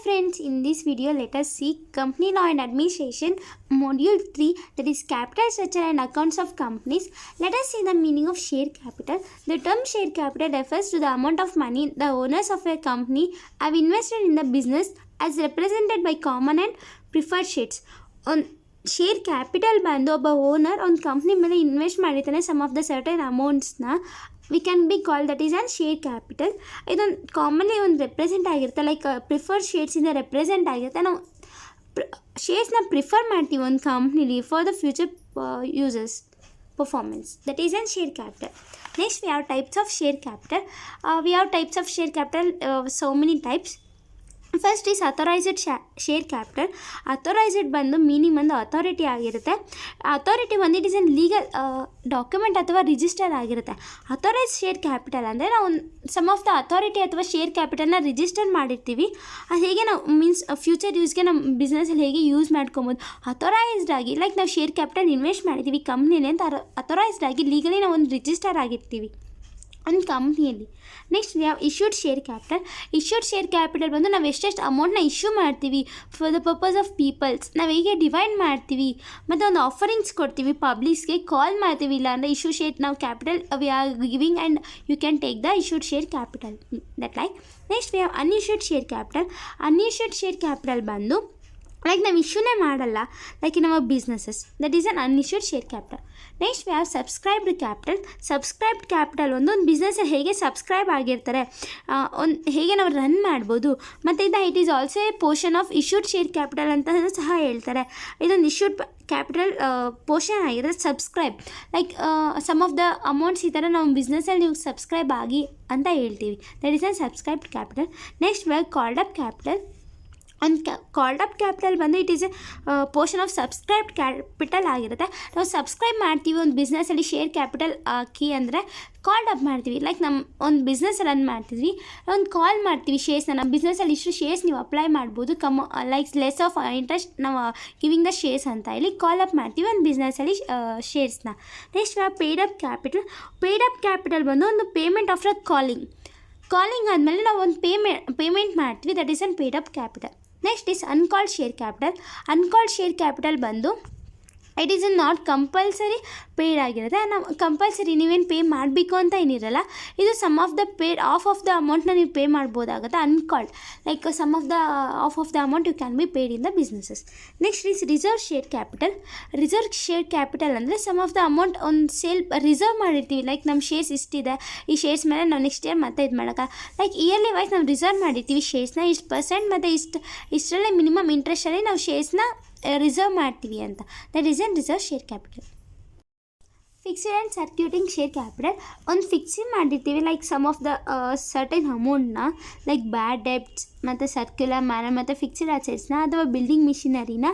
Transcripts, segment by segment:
friends, in this video let us see Company Law and Administration Module 3, that is Capital Structure and Accounts of Companies. Let us see the meaning of share capital. The term share capital refers to the amount of money the owners of a company have invested in the business as represented by common and preferred shares. On share capital ಬಂದು ಒಬ್ಬ owner ಒಂದು company ಮೇಲೆ invest ಮಾಡಿರ್ತಾನೆ sum of the certain ಅಮೌಂಟ್ಸ್ನ we can be call that is on share capital. ಇದೊಂದು commonly ಒಂದು represent ಆಗಿರುತ್ತೆ, like preferred ಶೇರ್ಸಿಂದ ರೆಪ್ರೆಸೆಂಟ್ ಆಗಿರುತ್ತೆ. ನಾವು ಶೇರ್ಸ್ನ ಪ್ರಿಫರ್ ಮಾಡ್ತೀವಿ ಒಂದು ಕಂಪ್ನಿಲಿ for the future uses performance, that is an share capital. Next we have types of share capital. So many types. First is authorised share capital. Authorised ಬಂದು meaning ಬಂದು authority ಆಗಿರುತ್ತೆ. ಅಥಾರಿಟಿ ಬಂದು it is N legal document ಅಥವಾ register ಆಗಿರುತ್ತೆ. Authorised share capital ಅಂದರೆ ನಾವು some of the authority ಅಥವಾ share ಕ್ಯಾಪಿಟಲ್ನ register ಮಾಡಿರ್ತೀವಿ. ಅದು ಹೇಗೆ ನಾವು ಮೀನ್ಸ್ ಫ್ಯೂಚರ್ ಯೂಸ್ಗೆ ನಮ್ಮ ಬಿಸ್ನೆಸ್ಸಲ್ಲಿ ಹೇಗೆ ಯೂಸ್ ಮಾಡ್ಕೊಬೋದು. ಅಥರೈಸ್ಡ್ ಆಗಿ ಲೈಕ್ ನಾವು ಶೇರ್ ಕ್ಯಾಪಿಟಲ್ ಇನ್ವೆಸ್ಟ್ ಮಾಡಿದ್ದೀವಿ ಕಂಪ್ನಿಲಿ ಅಂತ ಅಥರೈಸ್ಡ್ ಆಗಿ ಲೀಗಲಿ ನಾವು ಒಂದು ರಿಜಿಸ್ಟರ್ ಆಗಿರ್ತೀವಿ ಒಂದು ಕಂಪ್ನಿಯಲ್ಲಿ. Next we have issued share capital. Issued share capital ಬಂದು ನಾವು ಎಷ್ಟೆಷ್ಟು ಅಮೌಂಟ್ನ ಇಶ್ಯೂ ಮಾಡ್ತೀವಿ for the purpose of peoples, ನಾವು ಹೇಗೆ ಡಿವೈಡ್ ಮಾಡ್ತೀವಿ ಮತ್ತು ಒಂದು ಆಫರಿಂಗ್ಸ್ ಕೊಡ್ತೀವಿ ಪಬ್ಲಿಕ್ಸ್ಗೆ, ಕಾಲ್ ಮಾಡ್ತೀವಿ. ಇಲ್ಲ ಅಂದರೆ ಇಶ್ಯೂ ಶೇರ್ ನಾವು capital we are giving and you can take the issued share capital that like. Next we have unissued share capital. Unissued share capital ಬಂದು ಲೈಕ್ ನಾವು ಇಶ್ಯೂನೇ ಮಾಡಲ್ಲ like in our businesses, that is un unissued share capital. Next we have subscribed capital. Subscribed capital ಒಂದು ಬಿಸ್ನೆಸ್ಸಲ್ಲಿ ಹೇಗೆ subscribe ಆಗಿರ್ತಾರೆ ಹೇಗೆ ನಾವು ರನ್ ಮಾಡ್ಬೋದು, ಮತ್ತು it is also a portion of issued share capital ಅಂತ ಸಹ ಹೇಳ್ತಾರೆ. ಇದೊಂದು ಇಶ್ಯೂಡ್ ಕ್ಯಾಪಿಟಲ್ ಪೋರ್ಷನ್ ಆಗಿರುತ್ತೆ subscribe, like some of the amounts ಈ ಥರ ನಾವು ಬಿಸ್ನೆಸ್ಸಲ್ಲಿ ನೀವು ಸಬ್ಸ್ಕ್ರೈಬ್ ಆಗಿ ಅಂತ ಹೇಳ್ತೀವಿ, that is unsubscribed capital. Next we have called up capital. ಒಂದು ಕಾಲ್ಡ್ ಅಪ್ ಕ್ಯಾಪಿಟಲ್ ಬಂದು it is a portion of subscribed capital ಆಗಿರುತ್ತೆ. ನಾವು ಸಬ್ಸ್ಕ್ರೈಬ್ ಮಾಡ್ತೀವಿ ಒಂದು ಬಿಸ್ನೆಸ್ಸಲ್ಲಿ ಶೇರ್ ಕ್ಯಾಪಿಟಲ್ ಹಾಕಿ ಅಂದರೆ ಕಾಲ್ಡ್ ಅಪ್ ಮಾಡ್ತೀವಿ. ಲೈಕ್ ನಮ್ಮ ಒಂದು ಬಿಸ್ನೆಸ್ ರನ್ ಮಾಡ್ತಿದ್ವಿ, ಒಂದು ಕಾಲ್ ಮಾಡ್ತೀವಿ ಶೇರ್ಸ್ನ, ನಮ್ಮ ಬಿಸ್ನೆಸ್ಸಲ್ಲಿ ಇಷ್ಟು ಶೇರ್ಸ್ ನೀವು ಅಪ್ಲೈ ಮಾಡ್ಬೋದು ಲೈಕ್ ಲೆಸ್ ಆಫ್ ಇಂಟ್ರೆಸ್ಟ್ ನಾವು ಗಿವಿಂಗ್ ದ ಶೇರ್ಸ್ ಅಂತ ಇಲ್ಲಿ ಕಾಲ್ ಅಪ್ ಮಾಡ್ತೀವಿ ಒಂದು ಬಿಸ್ನೆಸ್ಸಲ್ಲಿ ಶೇರ್ಸ್ನ. Next paid up capital. Paid up capital ಬಂದು ಒಂದು ಪೇಮೆಂಟ್ ಆಫ್ಟರ್ ಕಾಲಿಂಗ್ ಆದಮೇಲೆ ನಾವು ಒಂದು ಪೇಮೆಂಟ್ ಮಾಡ್ತೀವಿ, that is an paid up capital. Next is uncalled share capital. Uncalled share capital ಬಂದು it is not compulsory paid ಆಗಿರುತ್ತೆ. ನಾವು ಕಂಪಲ್ಸರಿ ನೀವೇನು ಪೇ ಮಾಡಬೇಕು ಅಂತ ಏನಿರಲ್ಲ, ಇದು some of the of of the ಅಮೌಂಟ್ನ ನೀವು ಪೇ ಮಾಡ್ಬೋದಾಗುತ್ತೆ uncalled, like some of the of of the amount you can be paid in the businesses. Next is reserve share capital. Reserve share capital ಅಂದರೆ some of the amount ಒಂದು reserve ಮಾಡಿರ್ತೀವಿ, like ನಮ್ಮ shares ಇಷ್ಟಿದೆ, ಈ shares ಮೇಲೆ ನಾವು next year ಮತ್ತೆ ಇದು ಮಾಡೋಕ್ಕೆ ಲೈಕ್ ಇಯರ್ಲಿ ವೈಸ್ ನಾವು ರಿಸರ್ವ್ ಮಾಡಿರ್ತೀವಿ ಶೇರ್ಸ್ನ ಇಷ್ಟು ಪರ್ಸೆಂಟ್ ಮತ್ತು ಇಷ್ಟರಲ್ಲೇ ಮಿನಿಮಮ್ ಇಂಟ್ರೆಸ್ಟಲ್ಲಿ ನಾವು ಶೇರ್ಸ್ನ ರಿಸರ್ವ್ ಮಾಡ್ತೀವಿ ಅಂತ, that is an reserve share capital. Fixed and circulating share capital. ಒಂದು ಫಿಕ್ಸಿಂಗ್ ಮಾಡಿರ್ತೀವಿ like some of the certain ಅಮೌಂಟ್ನ, ಲೈಕ್ ಬ್ಯಾಡ್ ಡೆಬ್ಟ್ಸ್ ಮತ್ತು ಸರ್ಕ್ಯುಲರ್ ಮ್ಯಾನರ್ ಮತ್ತು ಫಿಕ್ಸ್ಡ್ ಅಸೆಟ್ಸ್ನ ಅಥವಾ ಬಿಲ್ಡಿಂಗ್ ಮಿಷಿನರಿನ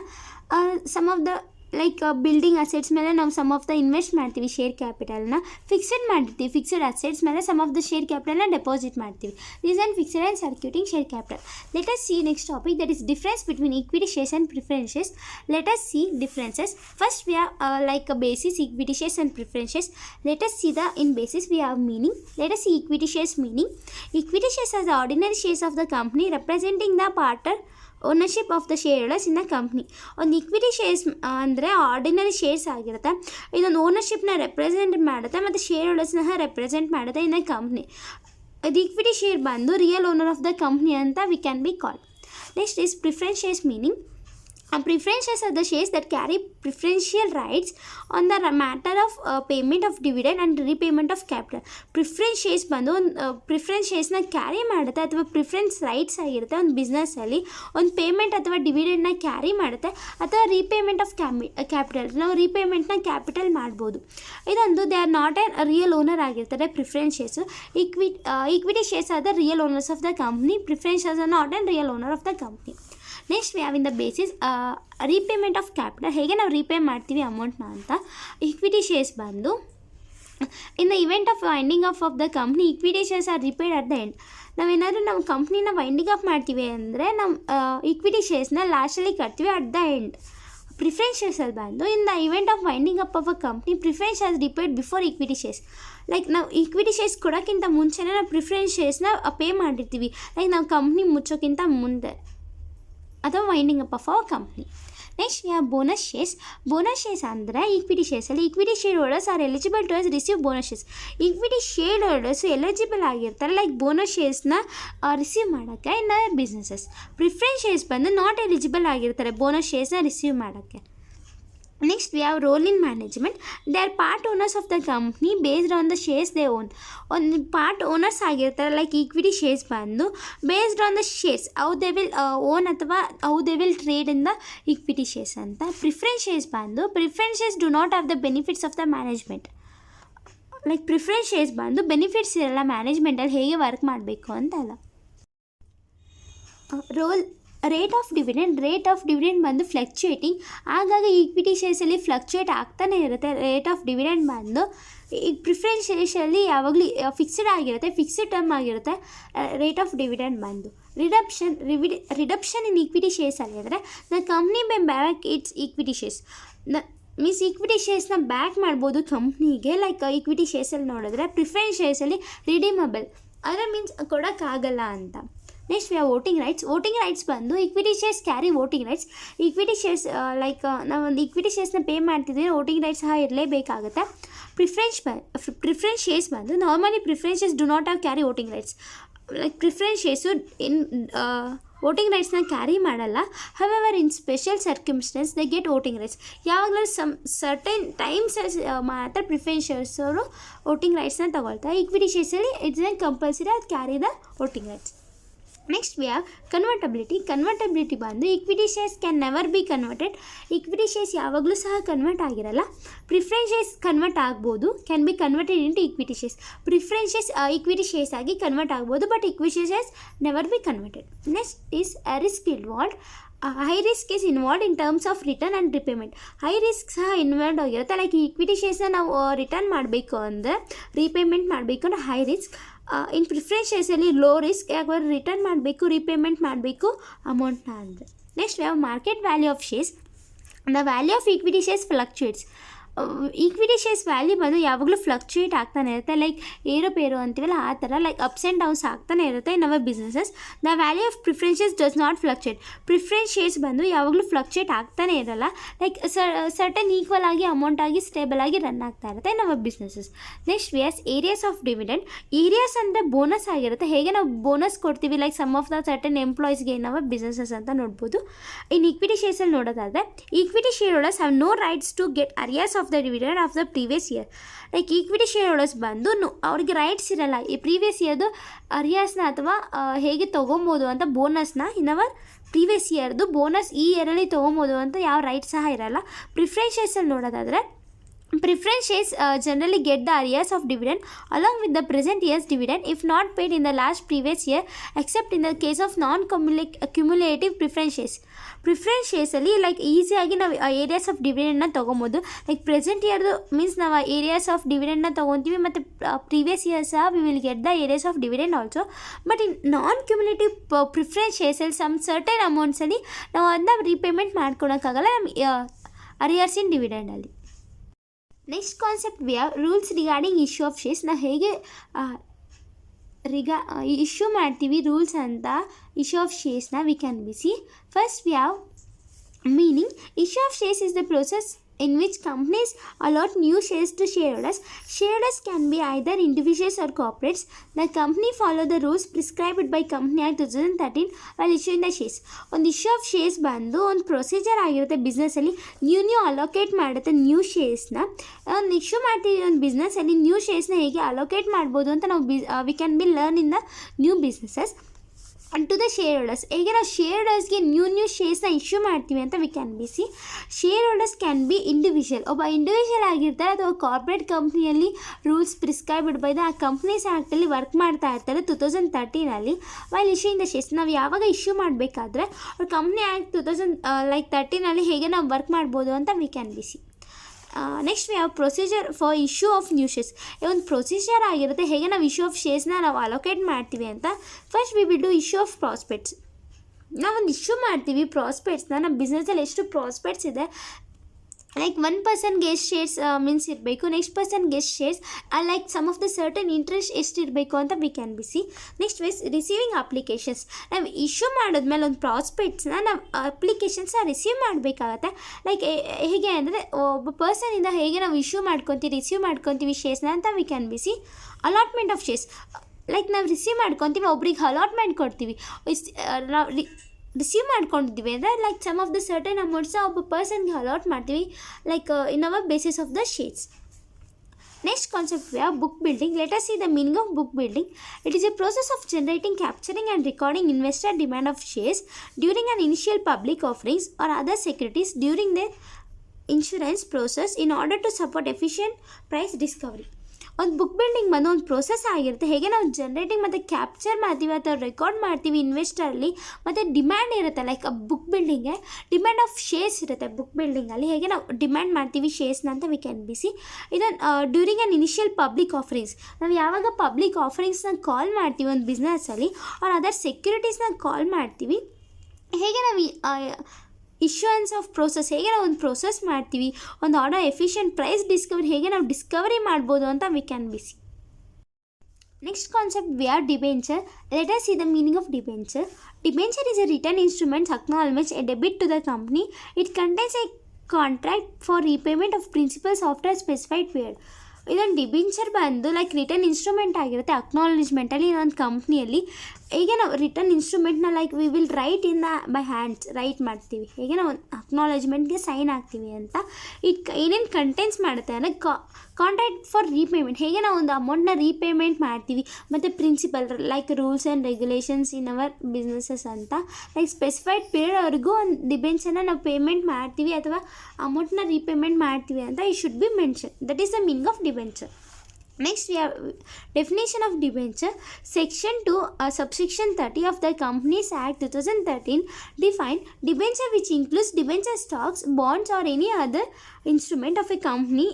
some of the like building assets ಮೇಲೆ ನಾವು ಸಮ್ ಆಫ್ ದ ಇನ್ವೆಸ್ಟ್ ಮಾಡ್ತೀವಿ ಶೇರ್ ಕ್ಯಾಪಿಟಲ್ನ, ಫಿಕ್ಸೆಡ್ ಮಾಡಿರ್ತೀವಿ ಫಿಕ್ಸ್ಡ್ ಅಸೆಟ್ಸ್ ಮೇಲೆ ಸಮ್ ಆಫ್ ದ ಶೇರ್ ಕ್ಯಾಪಿಟಲ್ನ ಡೆಪಾಸಿಟ್ ಮಾಡ್ತೀವಿ. This and fixed and circulating share capital. Let us C next topic, that is difference between equity shares and preference shares. Let us C differences. First we have like basis equity shares and preference shares. Let us C the in basis we have meaning. Let us see equity shares meaning. Equity shares are the ordinary shares of the company representing the partner ownership of the share holders in the company. ಒಂದು equity shares ಅಂದರೆ ordinary shares ಆಗಿರುತ್ತೆ, ಇದೊಂದು ಓನರ್ಶಿಪ್ನ represent ಮಾಡುತ್ತೆ ಮತ್ತು share ಹೋಲ್ಡರ್ಸ್ನ represent ಮಾಡುತ್ತೆ in the company. ಇದು equity share ಬಂದು real owner of the company ಅಂತ we can be call. Next is preference shares meaning. Preference shares are the shares that carry preferential rights on the matter of payment of dividend and repayment of capital. Preference shares ಬಂದು preference ಶೇರ್ಸ್ನ carry ಮಾಡುತ್ತೆ ಅಥವಾ preference rights ಆಗಿರುತ್ತೆ ಒಂದು ಬಿಸ್ನೆಸ್ಸಲ್ಲಿ, ಒಂದು payment ಅಥವಾ ಡಿವಿಡೆಂಡ್ನ carry ಮಾಡುತ್ತೆ ಅಥವಾ repayment of capital, ನಾವು ರೀಪೇಮೆಂಟ್ನ ಕ್ಯಾಪಿಟಲ್ ಮಾಡ್ಬೋದು. ಇದೊಂದು they are not a real owner ಆಗಿರ್ತಾರೆ preference shares. Equity shares are the real owners of the company, preference shares are not an real owner of the company. Next we have in the basis repayment of capital, ಹೇಗೆ ನಾವು repay ಮಾಡ್ತೀವಿ ಅಮೌಂಟ್ನ ಅಂತ. Equity shares ಬಂದು in the event of winding of the company equity shares are repaid at the end. ನಾವೇನಾದರೂ ನಮ್ಮ ಕಂಪ್ನಿನ winding up ಮಾಡ್ತೀವಿ ಅಂದರೆ ನಮ್ಮ ಈಕ್ವಿಟಿ ಶೇರ್ಸ್ನ ಲಾಸ್ಟಲ್ಲಿ ಕಟ್ತೀವಿ ಅಟ್ ದ ಎಂಡ್. ಪ್ರಿಫರೆನ್ಸ್ ಶೇರ್ಸಲ್ಲಿ ಬಂದು in the event of winding up of a company preference shares repaid before equity shares. Like ನಾವು ಈಕ್ವಿಟಿ ಶೇರ್ಸ್ ಕೊಡೋಕ್ಕಿಂತ ಮುಂಚೆನೇ ನಾವು ಪ್ರಿಫರೆನ್ಸ್ ಶೇರ್ಸ್ನ ಪೇ ಮಾಡಿರ್ತೀವಿ, ಲೈಕ್ ನಾವು ಕಂಪ್ನಿ ಮುಚ್ಚೋಕ್ಕಿಂತ ಮುಂದೆ. ಅಥವಾ winding up of our company. Next we have bonus shares. Bonus shares ಅಂದರೆ ಈಕ್ವಿಟಿ ಶೇರ್ಸಲ್ಲಿ equity share holders are eligible to receive bonus shares. Equity shareholders eligible ಆಗಿರ್ತಾರೆ ಲೈಕ್ ಬೋನಸ್ ಶೇರ್ಸ್ನ receive ಮಾಡೋಕ್ಕೆ in businesses. Preference shares ಬಂದು not eligible ಆಗಿರ್ತಾರೆ bonus ಶೇರ್ಸ್ನ receive ಮಾಡೋಕ್ಕೆ. Next we have role in management. They are part owners of the company based on the shares they own. ಒಂದು part owners ಆಗಿರ್ತಾರೆ like equity shares ಬಂದು based on the shares how they will own ಅಥವಾ how they will trade in the equity shares ಅಂತ. Preference shares ಬಂದು preference shares do not have the benefits of the management. Like preference shares ಬಂದು benefits ಇರಲ್ಲ ಮ್ಯಾನೇಜ್ಮೆಂಟಲ್ಲಿ ಹೇಗೆ work ಮಾಡಬೇಕು ಅಂತಲ್ಲ. Rate of dividend ಬಂದು fluctuating. ಹಾಗಾಗಿ ಈಕ್ವಿಟಿ ಶೇರ್ಸಲ್ಲಿ ಫ್ಲಕ್ಚುಯೇಟ್ ಆಗ್ತಾನೆ ಇರುತ್ತೆ ರೇಟ್ ಆಫ್ ಡಿವಿಡೆಂಡ್ ಬಂದು. ಈಗ ಪ್ರಿಫರೆನ್ಸ್ ಶೇರ್ಸಲ್ಲಿ ಯಾವಾಗಲೂ ಫಿಕ್ಸ್ಡ್ ಆಗಿರುತ್ತೆ, ಫಿಕ್ಸ್ಡ್ ಟರ್ಮ್ ಆಗಿರುತ್ತೆ ರೇಟ್ ಆಫ್ ಡಿವಿಡೆಂಡ್ ಬಂದು. ರಿಡಪ್ಷನ್ ಇನ್ ಈಕ್ವಿಟಿ ಶೇರ್ಸಲ್ಲಿ ಅಂದರೆ the company may back its equity shares. Means equity ಶೇರ್ಸ್ನ ಬ್ಯಾಕ್ ಮಾಡ್ಬೋದು ಕಂಪ್ನಿಗೆ. ಲೈಕ್ ಈಕ್ವಿಟಿ ಶೇರ್ಸಲ್ಲಿ ನೋಡಿದ್ರೆ ಪ್ರಿಫರೆನ್ಸ್ ಶೇರ್ಸಲ್ಲಿ ರಿಡೀಮಬಲ್ ಅಂದರೆ ಮೀನ್ಸ್ ಕೊಡೋಕ್ಕಾಗಲ್ಲ ಅಂತ. Next we have voting rights ಬಂದು equity shares carry voting rights. Equity shares like ನಾವೊಂದು ಈಕ್ವಿಟಿ ಶೇರ್ಸ್ನ ಪೇ ಮಾಡ್ತಿದ್ರೆ ವೋಟಿಂಗ್ ರೈಟ್ಸ್ ಸಹ ಇರಲೇಬೇಕಾಗುತ್ತೆ. ಪ್ರಿಫರೆನ್ಸ್ ಶೇರ್ಸ್ ಬಂದು normally preference shares do not have carry voting rights. Like preference shares voting ರೈಟ್ಸ್ನ carry ಮಾಡಲ್ಲ. However in special circumstances they get voting rights. ಯಾವಾಗಲೂ certain times ಮಾತ್ರ ಪ್ರಿಫರೆನ್ಸ್ ಶೇರ್ಸ್ ಅವರು voting ರೈಟ್ಸ್ನ ತಗೊಳ್ತಾರೆ. ಈಕ್ವಿಟಿ ಶೇರ್ಸಲ್ಲಿ ಇಟ್ಸ್ ಕಂಪಲ್ಸರಿ ಅದು carry the voting rights. Next we have convertibility ಬಂದು equity shares can never be converted. Equity shares ಯಾವಾಗಲೂ ಸಹ ಕನ್ವರ್ಟ್ ಆಗಿರಲ್ಲ. ಪ್ರಿಫರೆನ್ಸ್ ಶೇರ್ಸ್ ಕನ್ವರ್ಟ್ ಆಗ್ಬೋದು, can be converted into equity shares. Preference shares equity shares ಆಗಿ convert ಆಗ್ಬೋದು, but equity shares never be converted. Next is risk involved. High risk is involved in terms of return and repayment. High risk ಸಹ involve ಆಗಿರುತ್ತೆ. Like equity ಶೇರ್ಸ್ನ ನಾವು return ಮಾಡಬೇಕು ಅಂದರೆ repayment ಮಾಡಬೇಕು ಅಂದರೆ ಹೈ ರಿಸ್ಕ್. ಇನ್ ಪ್ರಿಫರೆನ್ಸ್ ಶೇರ್ಸಲ್ಲಿ low risk, ಯಾಕಂದರೆ ರಿಟರ್ನ್ ಮಾಡಬೇಕು ರೀಪೇಮೆಂಟ್ ಮಾಡಬೇಕು ಅಮೌಂಟ್ನ ಅಂದರೆ. Next we have market value of shares. The value of equity shares fluctuates. Equity shares value ಬಂದು ಯಾವಾಗಲೂ ಫ್ಲಕ್ಚುಯೇಟ್ ಆಗ್ತಾನೆ ಇರುತ್ತೆ. ಲೈಕ್ ಏರುಪೇರು ಅಂತೀವಲ್ಲ ಆ ಥರ ಲೈಕ್ ಅಪ್ಸ್ ಆ್ಯಂಡ್ ಡೌನ್ಸ್ ಆಗ್ತಾನೆ ಇರುತ್ತೆ in our businesses. The value of preference shares does not fluctuate. Preference shares ಬಂದು ಯಾವಾಗಲೂ ಫ್ಲಕ್ಚುಯೇಟ್ ಆಗ್ತಾನೆ ಇರಲ್ಲ. ಲೈಕ್ ಸರ್ಟನ್ ಈಕ್ವಲ್ ಆಗಿ ಅಮೌಂಟ್ ಆಗಿ ಸ್ಟೇಬಲ್ ಆಗಿ ರನ್ ಆಗ್ತಾ ಇರುತ್ತೆ in our businesses. Next we have arrears of dividend. Arrears ಅಂದರೆ ಬೋನಸ್ ಆಗಿರುತ್ತೆ. ಹೇಗೆ ನಾವು ಬೋನಸ್ ಕೊಡ್ತೀವಿ like some of the certain ಎಂಪ್ಲಾಯೀಸ್ಗೆ ಇನ್ ಅವರ್ ಬಿಸ್ನೆಸಸ್ ಅಂತ ನೋಡ್ಬೋದು. ಇನ್ ಈಕ್ವಿಟಿ ಶೇರ್ಸಲ್ಲಿ ನೋಡೋದಾದರೆ equity share holders have no rights to get arrears of the dividend of the previous year. Like equity shareholders ಬಂದು ಅವ್ರಿಗೆ rights ಇರಲ್ಲ ಈ previous ಇಯರ್ದು ಅರಿಯರ್ಸ್ನ ಅಥವಾ ಹೇಗೆ ತೊಗೊಬೋದು ಅಂತ ಬೋನಸ್ನ ಇನ್ ಅವರ್ ಪ್ರೀವಿಯಸ್ ಇಯರ್ದು ಬೋನಸ್ ಈ ಇಯರಲ್ಲಿ ತೊಗೊಬೋದು ಅಂತ ಯಾವ ರೈಟ್ಸ್ ಸಹ ಇರಲ್ಲ. ಪ್ರಿಫರೆನ್ಸ್ ಶೇರ್ಸಲ್ಲಿ ನೋಡೋದಾದರೆ preference shares generally get the arrears of dividend along with the present year's dividend if not paid in the last previous year except in the case of non-cumulative preference shares. Preference ಶೇರ್ಸಲ್ಲಿ like ಈಸಿಯಾಗಿ ನಾವು arrears of ಡಿವಿಡೆಂಡ್ನ ತೊಗೊಬೋದು. Like present ಇಯರ್ದು means ನಾವು arrears of ಡಿವಿಡೆಂಡ್ನ ತೊಗೊತೀವಿ ಮತ್ತು ಪ್ರೀವಿಯಸ್ ಇಯರ್ ಸಹ we will get the arrears of dividend also. But in non cumulative preference ಶೇರ್ಸಲ್ಲಿ ಸಮ್ ಸರ್ಟನ್ ಅಮೌಂಟ್ಸಲ್ಲಿ ನಾವು ಅದನ್ನ ರೀಪೇಮೆಂಟ್ ಮಾಡ್ಕೊಳಕ್ಕಾಗಲ್ಲ ನಮ್ಮ ಅರಿಯರ್ಸ್ ಇನ್ ಡಿವಿಡೆಂಡಲ್ಲಿ. Next concept we have rules regarding issue of shares. ನಾವು ಹೇಗೆ ಇಶ್ಯೂ ಮಾಡ್ತೀವಿ ರೂಲ್ಸ್ ಅಂತ ಇಶ್ಯೂ ಆಫ್ ಶೇರ್ಸ್ನ V can be C. First we have meaning issue of shares is the process in which companies allot new shares to shareholders. Shareholders can be either individuals or corporates. The company follow the rules prescribed by Company Act 2013 while issuing the shares. ಒಂದು issue of shares ಬಂದು ಒಂದು procedure ಆಗಿರುತ್ತೆ ಬಿಸ್ನೆಸ್ಸಲ್ಲಿ. New allocate ಮಾಡುತ್ತೆ new ಶೇರ್ಸ್ನ. ಒಂದು issue ಮಾಡ್ತೀವಿ ಒಂದು ಬಿಸ್ನೆಸ್ಸಲ್ಲಿ new ಶೇರ್ಸ್ನ ಹೇಗೆ allocate ಮಾಡ್ಬೋದು ಅಂತ ನಾವು we can be learn in the new businesses to the shareholders. ಹೇಗೆ ನಾವು ಶೇರ್ ಹೋಲ್ಡರ್ಸ್ಗೆ ನ್ಯೂ ಶೇರ್ಸ್ನ ಇಶ್ಯೂ ಮಾಡ್ತೀವಿ ಅಂತ we can be see. Shareholders can be individual, ಒಬ್ಬ ಇಂಡಿವಿಜುವಲ್ ಆಗಿರ್ತಾರೆ ಅಥವಾ ಕಾರ್ಪೊರೇಟ್ ಕಂಪ್ನಿಯಲ್ಲಿ ರೂಲ್ಸ್ ಪ್ರಿಸ್ಕ್ರೈಬ್ಡ್ ಬೈ ದ ಆ ಕಂಪ್ನೀಸ್ ಆ್ಯಕ್ಟಲ್ಲಿ ವರ್ಕ್ ಮಾಡ್ತಾ ಇರ್ತಾರೆ 2013 ವೈಲ್ ಇಶ್ಯೂಯಿಂಗ್ ದ ಶೇರ್ಸ್. ನಾವು ಯಾವಾಗ ಇಶ್ಯೂ ಮಾಡಬೇಕಾದ್ರೆ ಅವ್ರ ಕಂಪ್ನಿ ಆ್ಯಕ್ಟ್ 2013 ಹೇಗೆ ನಾವು ವರ್ಕ್ ಮಾಡ್ಬೋದು ಅಂತ we can be see. Next we have procedure for issue of new shares. ಒಂದು ಪ್ರೊಸೀಜರ್ ಆಗಿರುತ್ತೆ ಹೇಗೆ ನಾವು ಇಶ್ಯೂ ಆಫ್ ಶೇರ್ಸ್ನ ನಾವು ಅಲೋಕೇಟ್ ಮಾಡ್ತೀವಿ ಅಂತ. First we will do issue of prospects. ನಾವೊಂದು ಇಶ್ಯೂ ಮಾಡ್ತೀವಿ ಪ್ರಾಸ್ಪೆಕ್ಟ್ಸ್ನ. ನಮ್ಮ ಬಿಸ್ನೆಸ್ಸಲ್ಲಿ ಎಷ್ಟು ಪ್ರಾಸ್ಪೆಕ್ಟ್ಸ್ ಇದೆ ಲೈಕ್ ಒನ್ ಪರ್ಸನ್ಗೆ ಎಷ್ಟು ಶೇರ್ಸ್ ಮೀನ್ಸ್ ಇರಬೇಕು, ನೆಕ್ಸ್ಟ್ ಪರ್ಸನ್ಗೆ ಎಷ್ಟು shares, like some of the certain interest ಎಷ್ಟು ಇರಬೇಕು ಅಂತ we can be see. Next wise receiving applications, ನಾವು ಇಶ್ಯೂ ಮಾಡಿದ್ಮೇಲೆ ಒಂದು ಪ್ರಾಸ್ಪೆಕ್ಟ್ಸ್ನ ನಾವು ಅಪ್ಲಿಕೇಶನ್ಸ್ನ ರಿಸೀವ್ ಮಾಡಬೇಕಾಗತ್ತೆ. ಲೈಕ್ ಹೇಗೆ ಅಂದರೆ ಒಬ್ಬ ಪರ್ಸನಿಂದ ಹೇಗೆ ನಾವು ಇಶ್ಯೂ ರಿಸೀವ್ ಮಾಡ್ಕೊತೀವಿ ಶೇರ್ಸ್ನ ಅಂತ we can be see. Allotment of shares, like ನಾವು ರಿಸೀವ್ ಮಾಡ್ಕೊತೀವಿ, ಒಬ್ರಿಗೆ ಅಲಾಟ್ಮೆಂಟ್ ಕೊಡ್ತೀವಿ. ನಾವು ರಿಸೀವ್ ಮಾಡ್ಕೊಂಡಿದ್ದೀವಿ ಅಂದರೆ like some of the certain ಅಮೌಂಟ್ಸ್ನ ಒಬ್ಬ ಪರ್ಸನ್ಗೆ ಅಲಾಟ್ ಮಾಡ್ತೀವಿ, like in our basis of the shares. Next concept we have book building. Let us see the meaning of book building. It is a process of generating, capturing and recording investor demand of shares during an initial public offerings or other securities during the insurance process in order to support efficient price discovery. ಒಂದು book building ಬಂದು ಒಂದು process ಆಗಿರುತ್ತೆ. ಹೇಗೆ ನಾವು generating ಮತ್ತು capture ಮಾಡ್ತೀವಿ ಅಥವಾ record ಮಾಡ್ತೀವಿ ಇನ್ವೆಸ್ಟರಲ್ಲಿ, ಮತ್ತು ಡಿಮ್ಯಾಂಡ್ ಇರುತ್ತೆ. ಲೈಕ್ ಬುಕ್ ಬಿಲ್ಡಿಂಗ್ಗೆ ಡಿಮ್ಯಾಂಡ್ ಆಫ್ ಶೇರ್ಸ್ ಇರುತ್ತೆ. ಬುಕ್ ಬಿಲ್ಡಿಂಗಲ್ಲಿ ಹೇಗೆ ನಾವು ಡಿಮ್ಯಾಂಡ್ ಮಾಡ್ತೀವಿ ಶೇರ್ಸ್ನ ಅಂತ ವಿ ಕ್ಯಾನ್ ಬಿ ಸಿ. ಇದನ್ನು during on initial public offerings, ನಾವು ಯಾವಾಗ ಪಬ್ಲಿಕ್ ಆಫರಿಂಗ್ಸ್ನ ಕಾಲ್ ಮಾಡ್ತೀವಿ ಒಂದು ಬಿಸ್ನೆಸ್ಸಲ್ಲಿ, ಅವ್ರು ಅದರ್ ಸೆಕ್ಯೂರಿಟೀಸ್ನ ಕಾಲ್ ಮಾಡ್ತೀವಿ, ಹೇಗೆ ನಾವು ಇಶ್ಯೂಯನ್ಸ್ ಆಫ್ ಪ್ರೋಸೆಸ್, ಹೇಗೆ ನಾವು ಒಂದು ಪ್ರೋಸೆಸ್ ಮಾಡ್ತೀವಿ, ಒಂದು ಆರ್ಡರ್ ಎಫಿಷಿಯೆಂಟ್ ಪ್ರೈಸ್ ಡಿಸ್ಕವರಿ, ಹೇಗೆ ನಾವು ಡಿಸ್ಕವರಿ ಮಾಡ್ಬೋದು ಅಂತ we can be see. Next concept we are debenture. Let us C the meaning of debenture. Debenture is a written instrument acknowledging a debit to the company. It contains a contract for repayment of principals after a specified period. ಇದೊಂದು debenture ಬಂದು like return instrument ಆಗಿರುತ್ತೆ. ಅಕ್ನಾಲೇಜ್ಮೆಂಟಲ್ಲಿ ಇನ್ನೊಂದು ಕಂಪ್ನಿಯಲ್ಲಿ ಹೇಗೆ ನಾವು return ಇನ್ಸ್ಟ್ರೂಮೆಂಟ್ನ like we will write in the by hands write ಮಾಡ್ತೀವಿ, ಹೇಗೆ ನಾವು ಅಕ್ನಾಲೇಜ್ಮೆಂಟ್ಗೆ ಸೈನ್ ಆಗ್ತೀವಿ ಅಂತ. ಏನೇನು ಕಂಟೆಂಟ್ಸ್ ಮಾಡುತ್ತೆ ಅಂದರೆ ಕಾಂಟ್ರಾಕ್ಟ್ ಫಾರ್ ರೀಪೇಮೆಂಟ್, ಹೇಗೆ ನಾವು ಒಂದು ಅಮೌಂಟ್ನ ರೀಪೇಮೆಂಟ್ ಮಾಡ್ತೀವಿ, ಮತ್ತು principal like rules and regulations in our businesses ಅಂತ. ಲೈಕ್ ಸ್ಪೆಸಿಫೈಡ್ ಪೀರಿಯಡ್ವರೆಗೂ ಒಂದು ಡಿಬೆಂಚರ್ನ ನಾವು ಪೇಮೆಂಟ್ ಮಾಡ್ತೀವಿ ಅಥವಾ ಅಮೌಂಟ್ನ ರೀಪೇಮೆಂಟ್ ಮಾಡ್ತೀವಿ ಅಂತ ಈ should be mention. That is the meaning of debenture. Next we have definition of debenture. Section 2 subsection 30 of the Companies Act 2013 define debenture, which includes debenture stocks, bonds or any other instrument of a company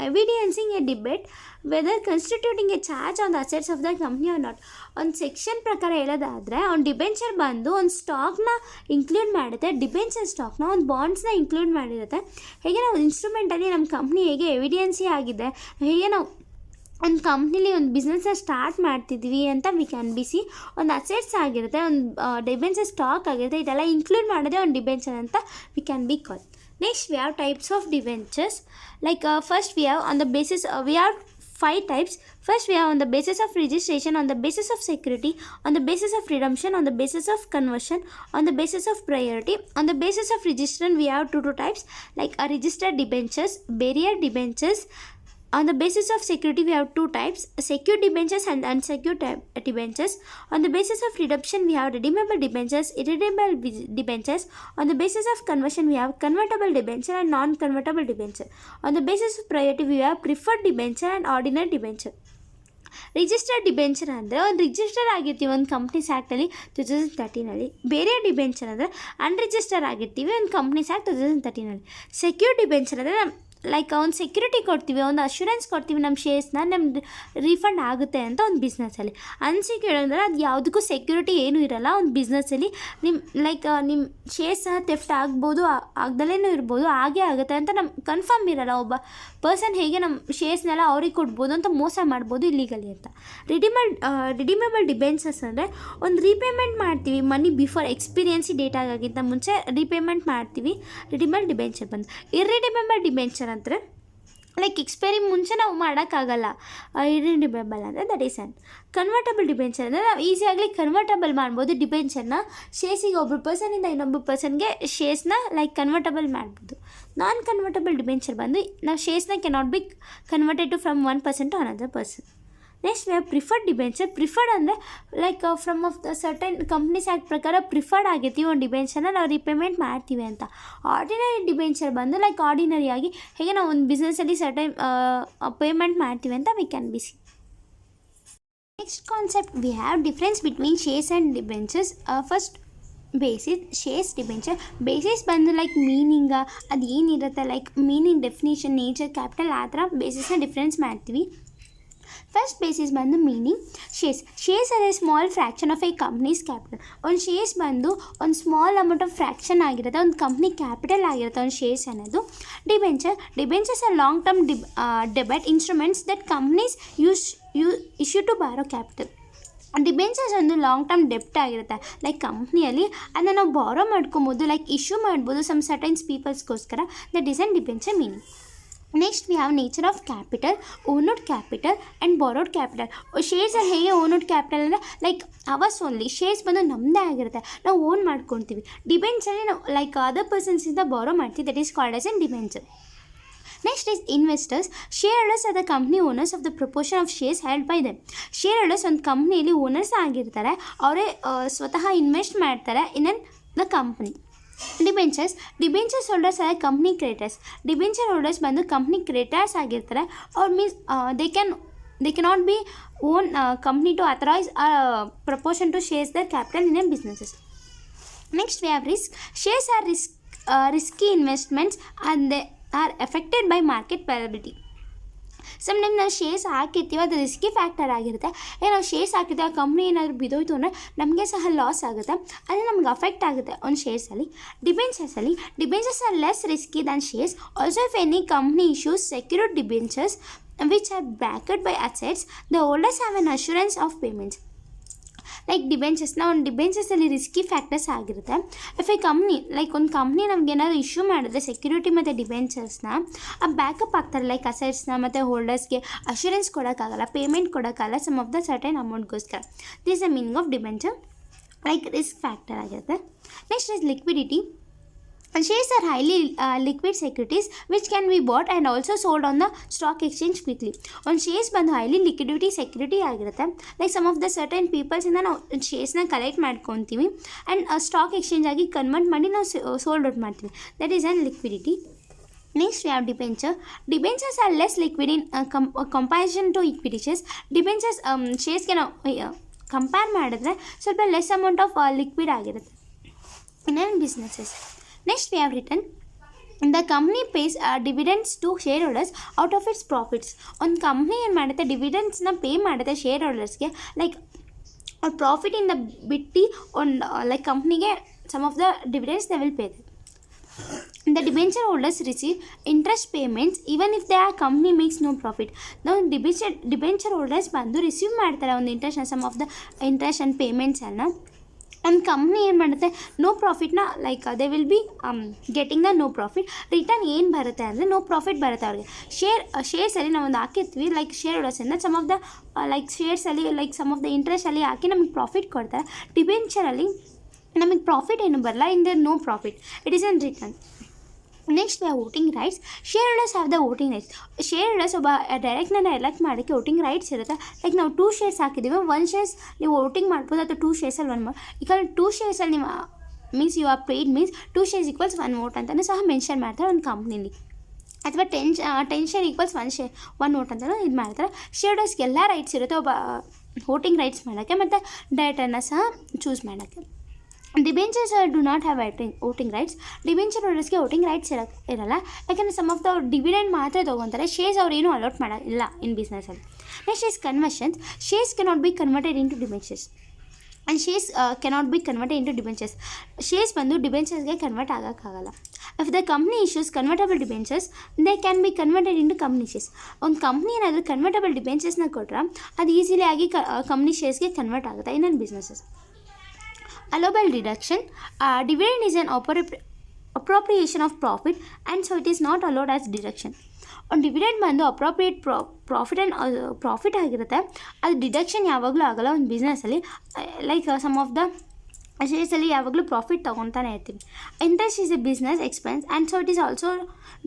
evidencing a debit whether constituting a charge on the assets of the company or not. ಒಂದು section ಪ್ರಕಾರ ಹೇಳೋದಾದರೆ ಒಂದು debenture ಬಂದು ಒಂದು ಸ್ಟಾಕ್ನ include ಮಾಡುತ್ತೆ, debenture ಸ್ಟಾಕ್ನ ಒಂದು ಬಾಂಡ್ಸ್ನ ಇನ್ಕ್ಲೂಡ್ ಮಾಡಿರುತ್ತೆ. ಹೇಗೆ ನಾವು ಇನ್ಸ್ಟ್ರೂಮೆಂಟಲ್ಲಿ ನಮ್ಮ ಕಂಪ್ನಿ ಹೇಗೆ ಎವಿಡೆನ್ಸಿ ಆಗಿದೆ, ಹೇಗೆ ನಾವು ಒಂದು ಕಂಪ್ನಿಲಿ ಒಂದು ಬಿಸ್ನೆಸ್ನ ಸ್ಟಾರ್ಟ್ ಮಾಡ್ತಿದ್ವಿ ಅಂತ ವಿ ಕ್ಯಾನ್ ಬಿ ಸಿ. ಒಂದು ಅಸೆಟ್ಸ್ ಆಗಿರುತ್ತೆ, ಒಂದು ಡಿಬೆಂಚರ್ ಸ್ಟಾಕ್ ಆಗಿರುತ್ತೆ, ಇದೆಲ್ಲ ಇನ್ಕ್ಲೂಡ್ ಮಾಡೋದೇ ಒಂದು ಡಿಬೆಂಚರ್ ಅಂತ we can be call. Next we have types of debentures. Like first we have on the basis we have 5 types. First we have on the basis of registration, on the basis of security, on the basis of redemption, on the basis of conversion, on the basis of priority. On the basis of registration we have two types, like a registered debentures, barrier debentures. On the basis of security we have two types, secured debentures and unsecured debentures. On the basis of redemption we have redeemable debentures, irredeemable debentures. On the basis of conversion we have convertible debenture and non-convertible debenture. On the basis of priority we have preferred debenture and ordinary debenture. Registered debenture ಅಂದರೆ ಒಂದು register ಆಗಿರ್ತೀವಿ ಒಂದು companies ಆ್ಯಕ್ಟಲ್ಲಿ 2013. ಬೇರೆ debenture ಅಂದರೆ ಅನ್ರಿಜಿಸ್ಟರ್ ಆಗಿರ್ತೀವಿ ಒಂದು companies act 2013. Secure debenture ಅಂದರೆ like ಒಂದು ಸೆಕ್ಯೂರಿಟಿ ಕೊಡ್ತೀವಿ, ಒಂದು ಅಶ್ಯೂರೆನ್ಸ್ ಕೊಡ್ತೀವಿ ನಮ್ಮ ಶೇರ್ಸ್ನ ನಮ್ದು ರೀಫಂಡ್ ಆಗುತ್ತೆ ಅಂತ ಒಂದು ಬಿಸ್ನೆಸ್ಸಲ್ಲಿ. ಅನ್ಸೆಕ್ಯೂರ್ಡ್ ಅಂದರೆ ಅದು ಯಾವುದಕ್ಕೂ ಸೆಕ್ಯೂರಿಟಿ ಏನೂ ಇರೋಲ್ಲ ಒಂದು ಬಿಸ್ನೆಸ್ಸಲ್ಲಿ. ನಿಮ್ಮ ಶೇರ್ಸ್ ಸಹ ಥೆಫ್ಟ್ ಆಗ್ಬೋದು, ಆಗ್ದಲೇ ಇರ್ಬೋದು, ಹಾಗೇ ಆಗುತ್ತೆ ಅಂತ ನಮ್ಗೆ ಕನ್ಫರ್ಮ್ ಇರೋಲ್ಲ. ಒಬ್ಬ ಪರ್ಸನ್ ಹೇಗೆ ನಮ್ಮ ಶೇರ್ಸ್ನೆಲ್ಲ ಅವ್ರಿಗೆ ಕೊಡ್ಬೋದು ಅಂತ ಮೋಸ ಮಾಡ್ಬೋದು ಇಲ್ಲಿಗಲಿ ಅಂತ. ರಿಡೀಮೇಬಲ್ ಡಿಬೆಂಚರ್ಸ್ ಅಂದರೆ ಒಂದು ರೀಪೇಮೆಂಟ್ ಮಾಡ್ತೀವಿ ಮನಿ ಬಿಫೋರ್ ಎಕ್ಸ್ಪೀರಿಯನ್ಸಿ ಡೇಟ್ ಆಗೋಕ್ಕಿಂತ ಮುಂಚೆ ರೀಪೇಮೆಂಟ್ ಮಾಡ್ತೀವಿ. ರಿಡೀಮೇಬಲ್ ಡಿಬೆಂಚರ್ ಬಂದು ಇರ್ರಿಡೀಮೇಬಲ್ ಡಿಬೆಂಚರ್ ಅಂದರೆ ಲೈಕ್ ಎಕ್ಸ್ಪೈರಿ ಮುಂಚೆ ನಾವು ಮಾಡೋಕ್ಕಾಗಲ್ಲ. ಇರ್ರಿಡೀಮೇಬಲ್ ಅಂದರೆ that is and convertible debenture ಅಂದರೆ ನಾವು ಈಸಿಯಾಗಲಿ ಕನ್ವರ್ಟಬಲ್ ಮಾಡ್ಬೋದು ಡಿಬೆಂಚರ್ನ. ಶೇರ್ಸಿಗೆ ಒಬ್ಬರು ಪರ್ಸನಿಂದ ಇನ್ನೊಬ್ಬರು ಪರ್ಸನ್ಗೆ ಶೇರ್ಸ್ನ ಲೈಕ್ ಕನ್ವರ್ಟಬಲ್ ಮಾಡ್ಬೋದು. ನಾನ್ ಕನ್ವರ್ಟಬಲ್ ಡಿಬೆಂಚರ್ ಬಂದು ನಾವು ಶೇರ್ಸ್ನ cannot be converted to from one person to another person. Next we have preferred debenture. Preferred ಅಂದರೆ like from of the certain Companies Act ಪ್ರಕಾರ ಪ್ರಿಫರ್ಡ್ ಆಗಿರ್ತೀವಿ ಒಂದು ಡಿಬೆಂಚರ್ನ ನಾವು ರಿಪೇಮೆಂಟ್ ಮಾಡ್ತೀವಿ ಅಂತ. ಆರ್ಡಿನರಿ ಡಿಬೆಂಚರ್ ಬಂದು ಲೈಕ್ ಆರ್ಡಿನರಿಯಾಗಿ ಹೇಗೆ ನಾವು ಒಂದು ಬಿಸ್ನೆಸ್ಸಲ್ಲಿ ಸರ್ಟನ್ ಪೇಮೆಂಟ್ ಮಾಡ್ತೀವಿ ಅಂತ we can be see. Next concept we have difference between shares and debentures. First basis shares debenture. Basis ಬಂದು ಲೈಕ್ ಮೀನಿಂಗ ಅದು ಏನಿರುತ್ತೆ like meaning definition nature capital ಆ ಥರ ಬೇಸಿಸ್ನ ಡಿಫ್ರೆನ್ಸ್ ಮಾಡ್ತೀವಿ. ಫಸ್ಟ್ ಬೇಸಿಸ್ ಬಂದು meaning shares are a small fraction of a company's capital. ಒಂದು shares ಬಂದು ಒಂದು ಸ್ಮಾಲ್ ಅಮೌಂಟ್ ಆಫ್ ಫ್ರ್ಯಾಕ್ಷನ್ ಆಗಿರುತ್ತೆ, ಒಂದು ಕಂಪ್ನಿ ಕ್ಯಾಪಿಟಲ್ ಆಗಿರುತ್ತೆ ಒಂದು ಶೇರ್ಸ್ ಅನ್ನೋದು. ಡಿಬೆಂಚರ್ಸ್ ಆರ್ ಲಾಂಗ್ ಟರ್ಮ್ ಡೆಬೆಟ್ instruments that companies issue to borrow capital. Debentures ಒಂದು ಲಾಂಗ್ ಟರ್ಮ್ ಡೆಪ್ಟ್ ಆಗಿರುತ್ತೆ, ಲೈಕ್ ಕಂಪ್ನಿಯಲ್ಲಿ ಅದನ್ನು ನಾವು ಬಾರೋ ಮಾಡ್ಕೊಬೋದು, ಲೈಕ್ ಇಶ್ಯೂ ಮಾಡ್ಬೋದು ಸಮ್ ಸರ್ಟೈನ್ಸ್ ಪೀಪಲ್ಸ್ಗೋಸ್ಕರ. That is an debenture meaning. Next we have nature of capital, owned capital and borrowed capital. Shares ಹೇಗೆ ಓನ್ಡ್ ಕ್ಯಾಪಿಟಲ್ ಅಂದರೆ ಲೈಕ್ ಅವರ್ಸ್ ಓನ್ಲಿ, ಶೇರ್ಸ್ ಬಂದು ನಮ್ಮದೇ ಆಗಿರುತ್ತೆ, ನಾವು ಓನ್ ಮಾಡ್ಕೊತೀವಿ. ಡಿಬೆಂಚರಲ್ಲಿ ನಾವು ಲೈಕ್ ಅದರ್ ಪರ್ಸನ್ಸಿಂದ ಬಾರೋ ಮಾಡ್ತೀವಿ, that is called as an debenture. Next is investors. Share holders are the company owners of the proportion of shares held by them. Share holders ಒಂದು ಕಂಪ್ನಿಯಲ್ಲಿ ಓನರ್ಸ್ ಆಗಿರ್ತಾರೆ, ಅವರೇ ಸ್ವತಃ ಇನ್ವೆಸ್ಟ್ ಮಾಡ್ತಾರೆ in the company. Debentures holders are company creators. Debenture holders ಬಂದು company creators ಆಗಿರ್ತಾರೆ, ಅವ್ರು means they cannot be own company to authorise proportion to shares their capital in businesses. Next we have risk. Shares are risky investments and they are affected by market volatility. Sometime ನಾವು shares ಹಾಕಿರ್ತೀವಿ, ಅದು risky factor ಆಗಿರುತ್ತೆ. ನಾವು shares ಹಾಕಿರ್ತೀವಿ, ಆ company ಏನಾದರೂ ಬಿದ್ದೋಯ್ತು ಅಂದರೆ ನಮಗೆ ಸಹ ಲಾಸ್ ಆಗುತ್ತೆ, ಅದು ನಮ್ಗೆ ಅಫೆಕ್ಟ್ ಆಗುತ್ತೆ ಒಂದು ಶೇರ್ಸಲ್ಲಿ. Debentures are less risky than shares. Also if any company issues secured debentures which are backed by assets, the holders have an assurance of payments. Like ಒಂದು ಡಿಬೆಂಚರ್ಸಲ್ಲಿ ರಿಸ್ಕಿ ಫ್ಯಾಕ್ಟರ್ಸ್ ಆಗಿರುತ್ತೆ. ಇಫ್ ಎ ಕಂಪ್ನಿ ಒಂದು company ನಮ್ಗೆ ಏನಾದರೂ issue ಮಾಡಿದ್ರೆ security ಮತ್ತು ಡಿಬೆಂಚರ್ಸ್ನ backup ಆಗ್ತಾರೆ, like ಅಸೆಟ್ಸ್ನ ಮತ್ತು ಹೋಲ್ಡರ್ಸ್ಗೆ ಅಶ್ಯೂರೆನ್ಸ್ ಕೊಡೋಕ್ಕಾಗಲ್ಲ, ಪೇಮೆಂಟ್ ಕೊಡೋಕ್ಕಾಗಲ್ಲ ಸಮ್ ಆಫ್ ದ ಸರ್ಟೈನ್ ಅಮೌಂಟ್ಗೋಸ್ಕರ. This the meaning of debenture, like risk factor ಆಗಿರುತ್ತೆ. Next is liquidity. Shares are highly liquid securities which can be bought and also sold on the stock exchange quickly. ಒಂದು shares ಬಂದು highly liquidity security ಆಗಿರುತ್ತೆ, like some of the certain ಪೀಪಲ್ಸಿಂದ ನಾವು ಶೇರ್ಸ್ನ collect ಮಾಡ್ಕೊತೀವಿ and stock exchange ಆಗಿ convert ಮಾಡಿ ನಾವು ಸೋಲ್ಡ್ ಔಟ್ ಮಾಡ್ತೀವಿ. That is an liquidity. Next we have debentures are less liquid in comparison to equity shares. Debentures ಶೇರ್ಸ್ಗೆ ನಾವು ಕಂಪೇರ್ ಮಾಡಿದ್ರೆ ಸ್ವಲ್ಪ ಲೆಸ್ ಅಮೌಂಟ್ ಆಫ್ ಲಿಕ್ವಿಡ್ ಆಗಿರುತ್ತೆ in businesses. Next we have written the company pays dividends to shareholders out of its profits. ಒಂದು company ಏನು ಮಾಡುತ್ತೆ, ಡಿವಿಡೆಂಡ್ಸ್ನ pay ಮಾಡುತ್ತೆ ಶೇರ್ ಹೋಲ್ಡರ್ಸ್ಗೆ, ಲೈಕ್ ಅವ್ರ ಪ್ರಾಫಿಟಿಂದ ಬಿಟ್ಟು ಒಂದು ಲೈಕ್ ಕಂಪ್ನಿಗೆ some of the dividends they will pay. The debenture holders receive interest payments even if their company makes no profit. ನಾವು ಡಿಬೆಂಚರ್ ಹೋಲ್ಡರ್ಸ್ ಬಂದು ರಿಸೀವ್ ಮಾಡ್ತಾರೆ ಒಂದು interest, some of the interest and ಪೇಮೆಂಟ್ಸನ್ನು. ಒಂದು ಕಂಪ್ನಿ ಏನು ಮಾಡುತ್ತೆ, no ಪ್ರಾಫಿಟ್ನ like they will be getting the no profit. Return ಏನು ಬರುತ್ತೆ ಅಂದರೆ ನೋ ಪ್ರಾಫಿಟ್ ಬರುತ್ತೆ ಅವ್ರಿಗೆ. ಶೇರ್ಸಲ್ಲಿ ನಾವು ಒಂದು ಹಾಕಿರ್ತೀವಿ, ಲೈಕ್ ಶೇರ್ ಹೋಲ್ಡರ್ಸಿಂದ ಸಮ್ ಆಫ್ ದ ಲೈಕ್ ಶೇರ್ಸಲ್ಲಿ ಲೈಕ್ ಸಮ್ ಆಫ್ ದ ಇಂಟ್ರೆಸ್ಟಲ್ಲಿ ಹಾಕಿ ನಮಗೆ ಪ್ರಾಫಿಟ್ ಕೊಡ್ತಾರೆ. ಡಿಬೆಂಚರಲ್ಲಿ ನಮಗೆ ಪ್ರಾಫಿಟ್ ಏನು ಬರಲ್ಲ, in the no profit, it is an return. Next we have voting rights. Share holders have the voting rights. Share holders ಒಬ್ಬ ಡೈರೆಕ್ಟ್ನ ಎಲೆಕ್ಟ್ ಮಾಡೋಕ್ಕೆ ವೋಟಿಂಗ್ ರೈಟ್ಸ್ ಇರುತ್ತೆ. ಲೈಕ್ ನಾವು 2 ಶೇರ್ಸ್ ಹಾಕಿದ್ದೀವಿ, 1 ಶೇರ್ಸ್ ನೀವು ವೋಟಿಂಗ್ ಮಾಡ್ಬೋದು, ಅಥವಾ 2 ಶೇರ್ಸಲ್ಲಿ 1 ವೋಟ್. ಈಗ 2 ಶೇರ್ಸಲ್ಲಿ ನೀವು means you are paid means 2 shares equals 1 vote ಅಂತಲೂ ಸಹ ಮೆನ್ಷನ್ ಮಾಡ್ತಾರೆ ಒಂದು ಕಂಪ್ನಿಲಿ, ಅಥವಾ 10 share ಈಕ್ವಲ್ಸ್ 1 vote ಅಂತಲೂ ಇದು ಮಾಡ್ತಾರೆ. ಶೇರ್ ಹೋಲ್ಡರ್ಸ್ಗೆ ಎಲ್ಲ ರೈಟ್ಸ್ ಇರುತ್ತೆ ಒಬ್ಬ ವೋಟಿಂಗ್ ರೈಟ್ಸ್ ಮಾಡೋಕ್ಕೆ ಮತ್ತು ಡೈರೆಕ್ಟರ್ನ ಸಹ ಚೂಸ್ ಮಾಡೋಕ್ಕೆ. Debentures do not have voting rights. Debenture ಹೋಲ್ಡರ್ಸ್ಗೆ ವೋಟಿಂಗ್ ರೈಟ್ಸ್ ಇರಲ್ಲ, ಯಾಕಂದರೆ ಸಮ್ ಆಫ್ ದ ಡಿವಿಡೆಂಡ್ ಮಾತ್ರ ತೊಗೊತಾರೆ, ಶೇರ್ಸ್ ಅವ್ರು ಏನೂ ಅಲೋಟ್ ಮಾಡೋಲ್ಲ ಇನ್ ಬಿಸ್ನೆಸ್ಸಲ್ಲಿ. Next is conversions. Shares cannot be converted into debentures and shares cannot be converted into debentures. Shares ಬಂದು ಡಿಬೆಂಚರ್ಸ್ಗೆ ಕನ್ವರ್ಟ್ ಆಗೋಕ್ಕಾಗಲ್ಲ. If the company issues convertible debentures they can be converted into company shares. ಒಂದು company ಏನಾದರೂ convertible ಡಿಬೆಂಚರ್ಸ್ನ ಕೊಟ್ಟರೆ ಅದು easily ಆಗಿ company ಶೇರ್ಸ್ಗೆ ಕನ್ವರ್ಟ್ ಆಗುತ್ತೆ ಇನ್ನೊಂದು businesses. Allowable deduction. Dividend is an appropriation of profit and so it is not allowed as deduction. ಒಂದು ಡಿವಿಡೆಂಡ್ ಬಂದು ಅಪ್ರೋಪ್ರಿಯೇಟ್ ಪ್ರಾಫಿಟ್ ಆ್ಯಂಡ್ ಪ್ರಾಫಿಟ್ ಆಗಿರುತ್ತೆ, ಅದು ಡಿಡಕ್ಷನ್ ಯಾವಾಗಲೂ ಆಗೋಲ್ಲ ಒಂದು ಬಿಸ್ನೆಸ್ಸಲ್ಲಿ. ಲೈಕ್ ಸಮ್ ಆಫ್ ದ ಶೇರ್ಸಲ್ಲಿ ಯಾವಾಗಲೂ ಪ್ರಾಫಿಟ್ ತೊಗೊತಾನೆ ಇರ್ತೀವಿ. Interest is A business expense and so it is also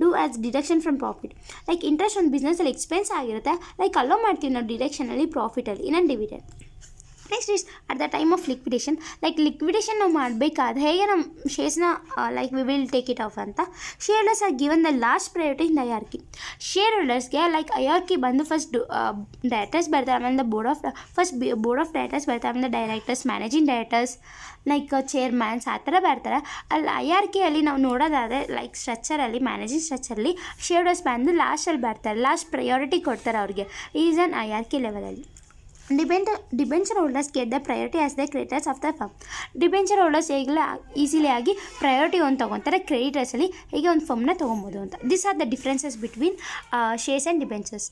do as deduction from profit. Like interest ಒಂದು ಬಿಸ್ನೆಸ್ಸಲ್ಲಿ ಎಕ್ಸ್ಪೆನ್ಸ್ ಆಗಿರುತ್ತೆ, ಲೈಕ್ ಅಲೋ ಮಾಡ್ತೀವಿ ನಾವು ಡಿಡಕ್ಷನಲ್ಲಿ ಪ್ರಾಫಿಟಲ್ಲಿ ಇನ್ನೊಂದು dividend. Next is at the time of liquidation. Like liquidation ನಾವು ಮಾಡಬೇಕಾದ್ರೆ ಹೇಗೆ ನಮ್ಮ ಶೇರ್ಸ್ನ like we will take it off ಅಂತ. Share holders are given the last priority in the hierarchy. Share ಹೋಲ್ಡರ್ಸ್ಗೆ ಲೈಕ್ ಐಆರ್ಕಿ ಬಂದು ಫಸ್ಟ್ ಡೈರೆಕ್ಟರ್ಸ್ ಬರ್ತಾರೆ, ಆಮೇಲೆ board of directors ಬರ್ತಾರೆ, ಆಮೇಲೆ ಡೈರೆಕ್ಟರ್ಸ್, ಮ್ಯಾನೇಜಿಂಗ್ ಡೈರೆಕ್ಟರ್ಸ್, ಲೈಕ್ ಚೇರ್ಮ್ಯಾನ್ಸ್ ಆ ಥರ ಬರ್ತಾರೆ. ಅಲ್ಲಿ ಐಆರ್ಕಿಯಲ್ಲಿ ನಾವು ನೋಡೋದಾದರೆ ಲೈಕ್ ಸ್ಟ್ರಕ್ಚರಲ್ಲಿ, ಮ್ಯಾನೇಜಿಂಗ್ ಸ್ಟ್ರಕ್ಚರಲ್ಲಿ ಶೇರ್ ಹೋಲ್ಡರ್ಸ್ ಬಂದು ಲಾಸ್ಟಲ್ಲಿ ಬರ್ತಾರೆ, ಲಾಸ್ಟ್ ಪ್ರಯಾರಿಟಿ ಕೊಡ್ತಾರೆ ಅವ್ರಿಗೆ. ಈಸ್ ಅನ್ ಐಆರ್ಕಿ ಲೆವೆಲಲ್ಲಿ. Debenture holders get the priority as the creditors of the firm. Debenture holders ಹೇಗೆಲ್ಲ ಈಸಿಲಿ ಆಗಿ ಪ್ರಯಾರಿಟಿ ಒಂದು ತೊಗೊತಾರೆ, ಕ್ರೆಡಿಟರ್ಸಲ್ಲಿ ಹೇಗೆ ಒಂದು ಫರ್ಮ್ನ ತೊಗೊಬೋದು ಅಂತ. This are the differences between shares and debentures.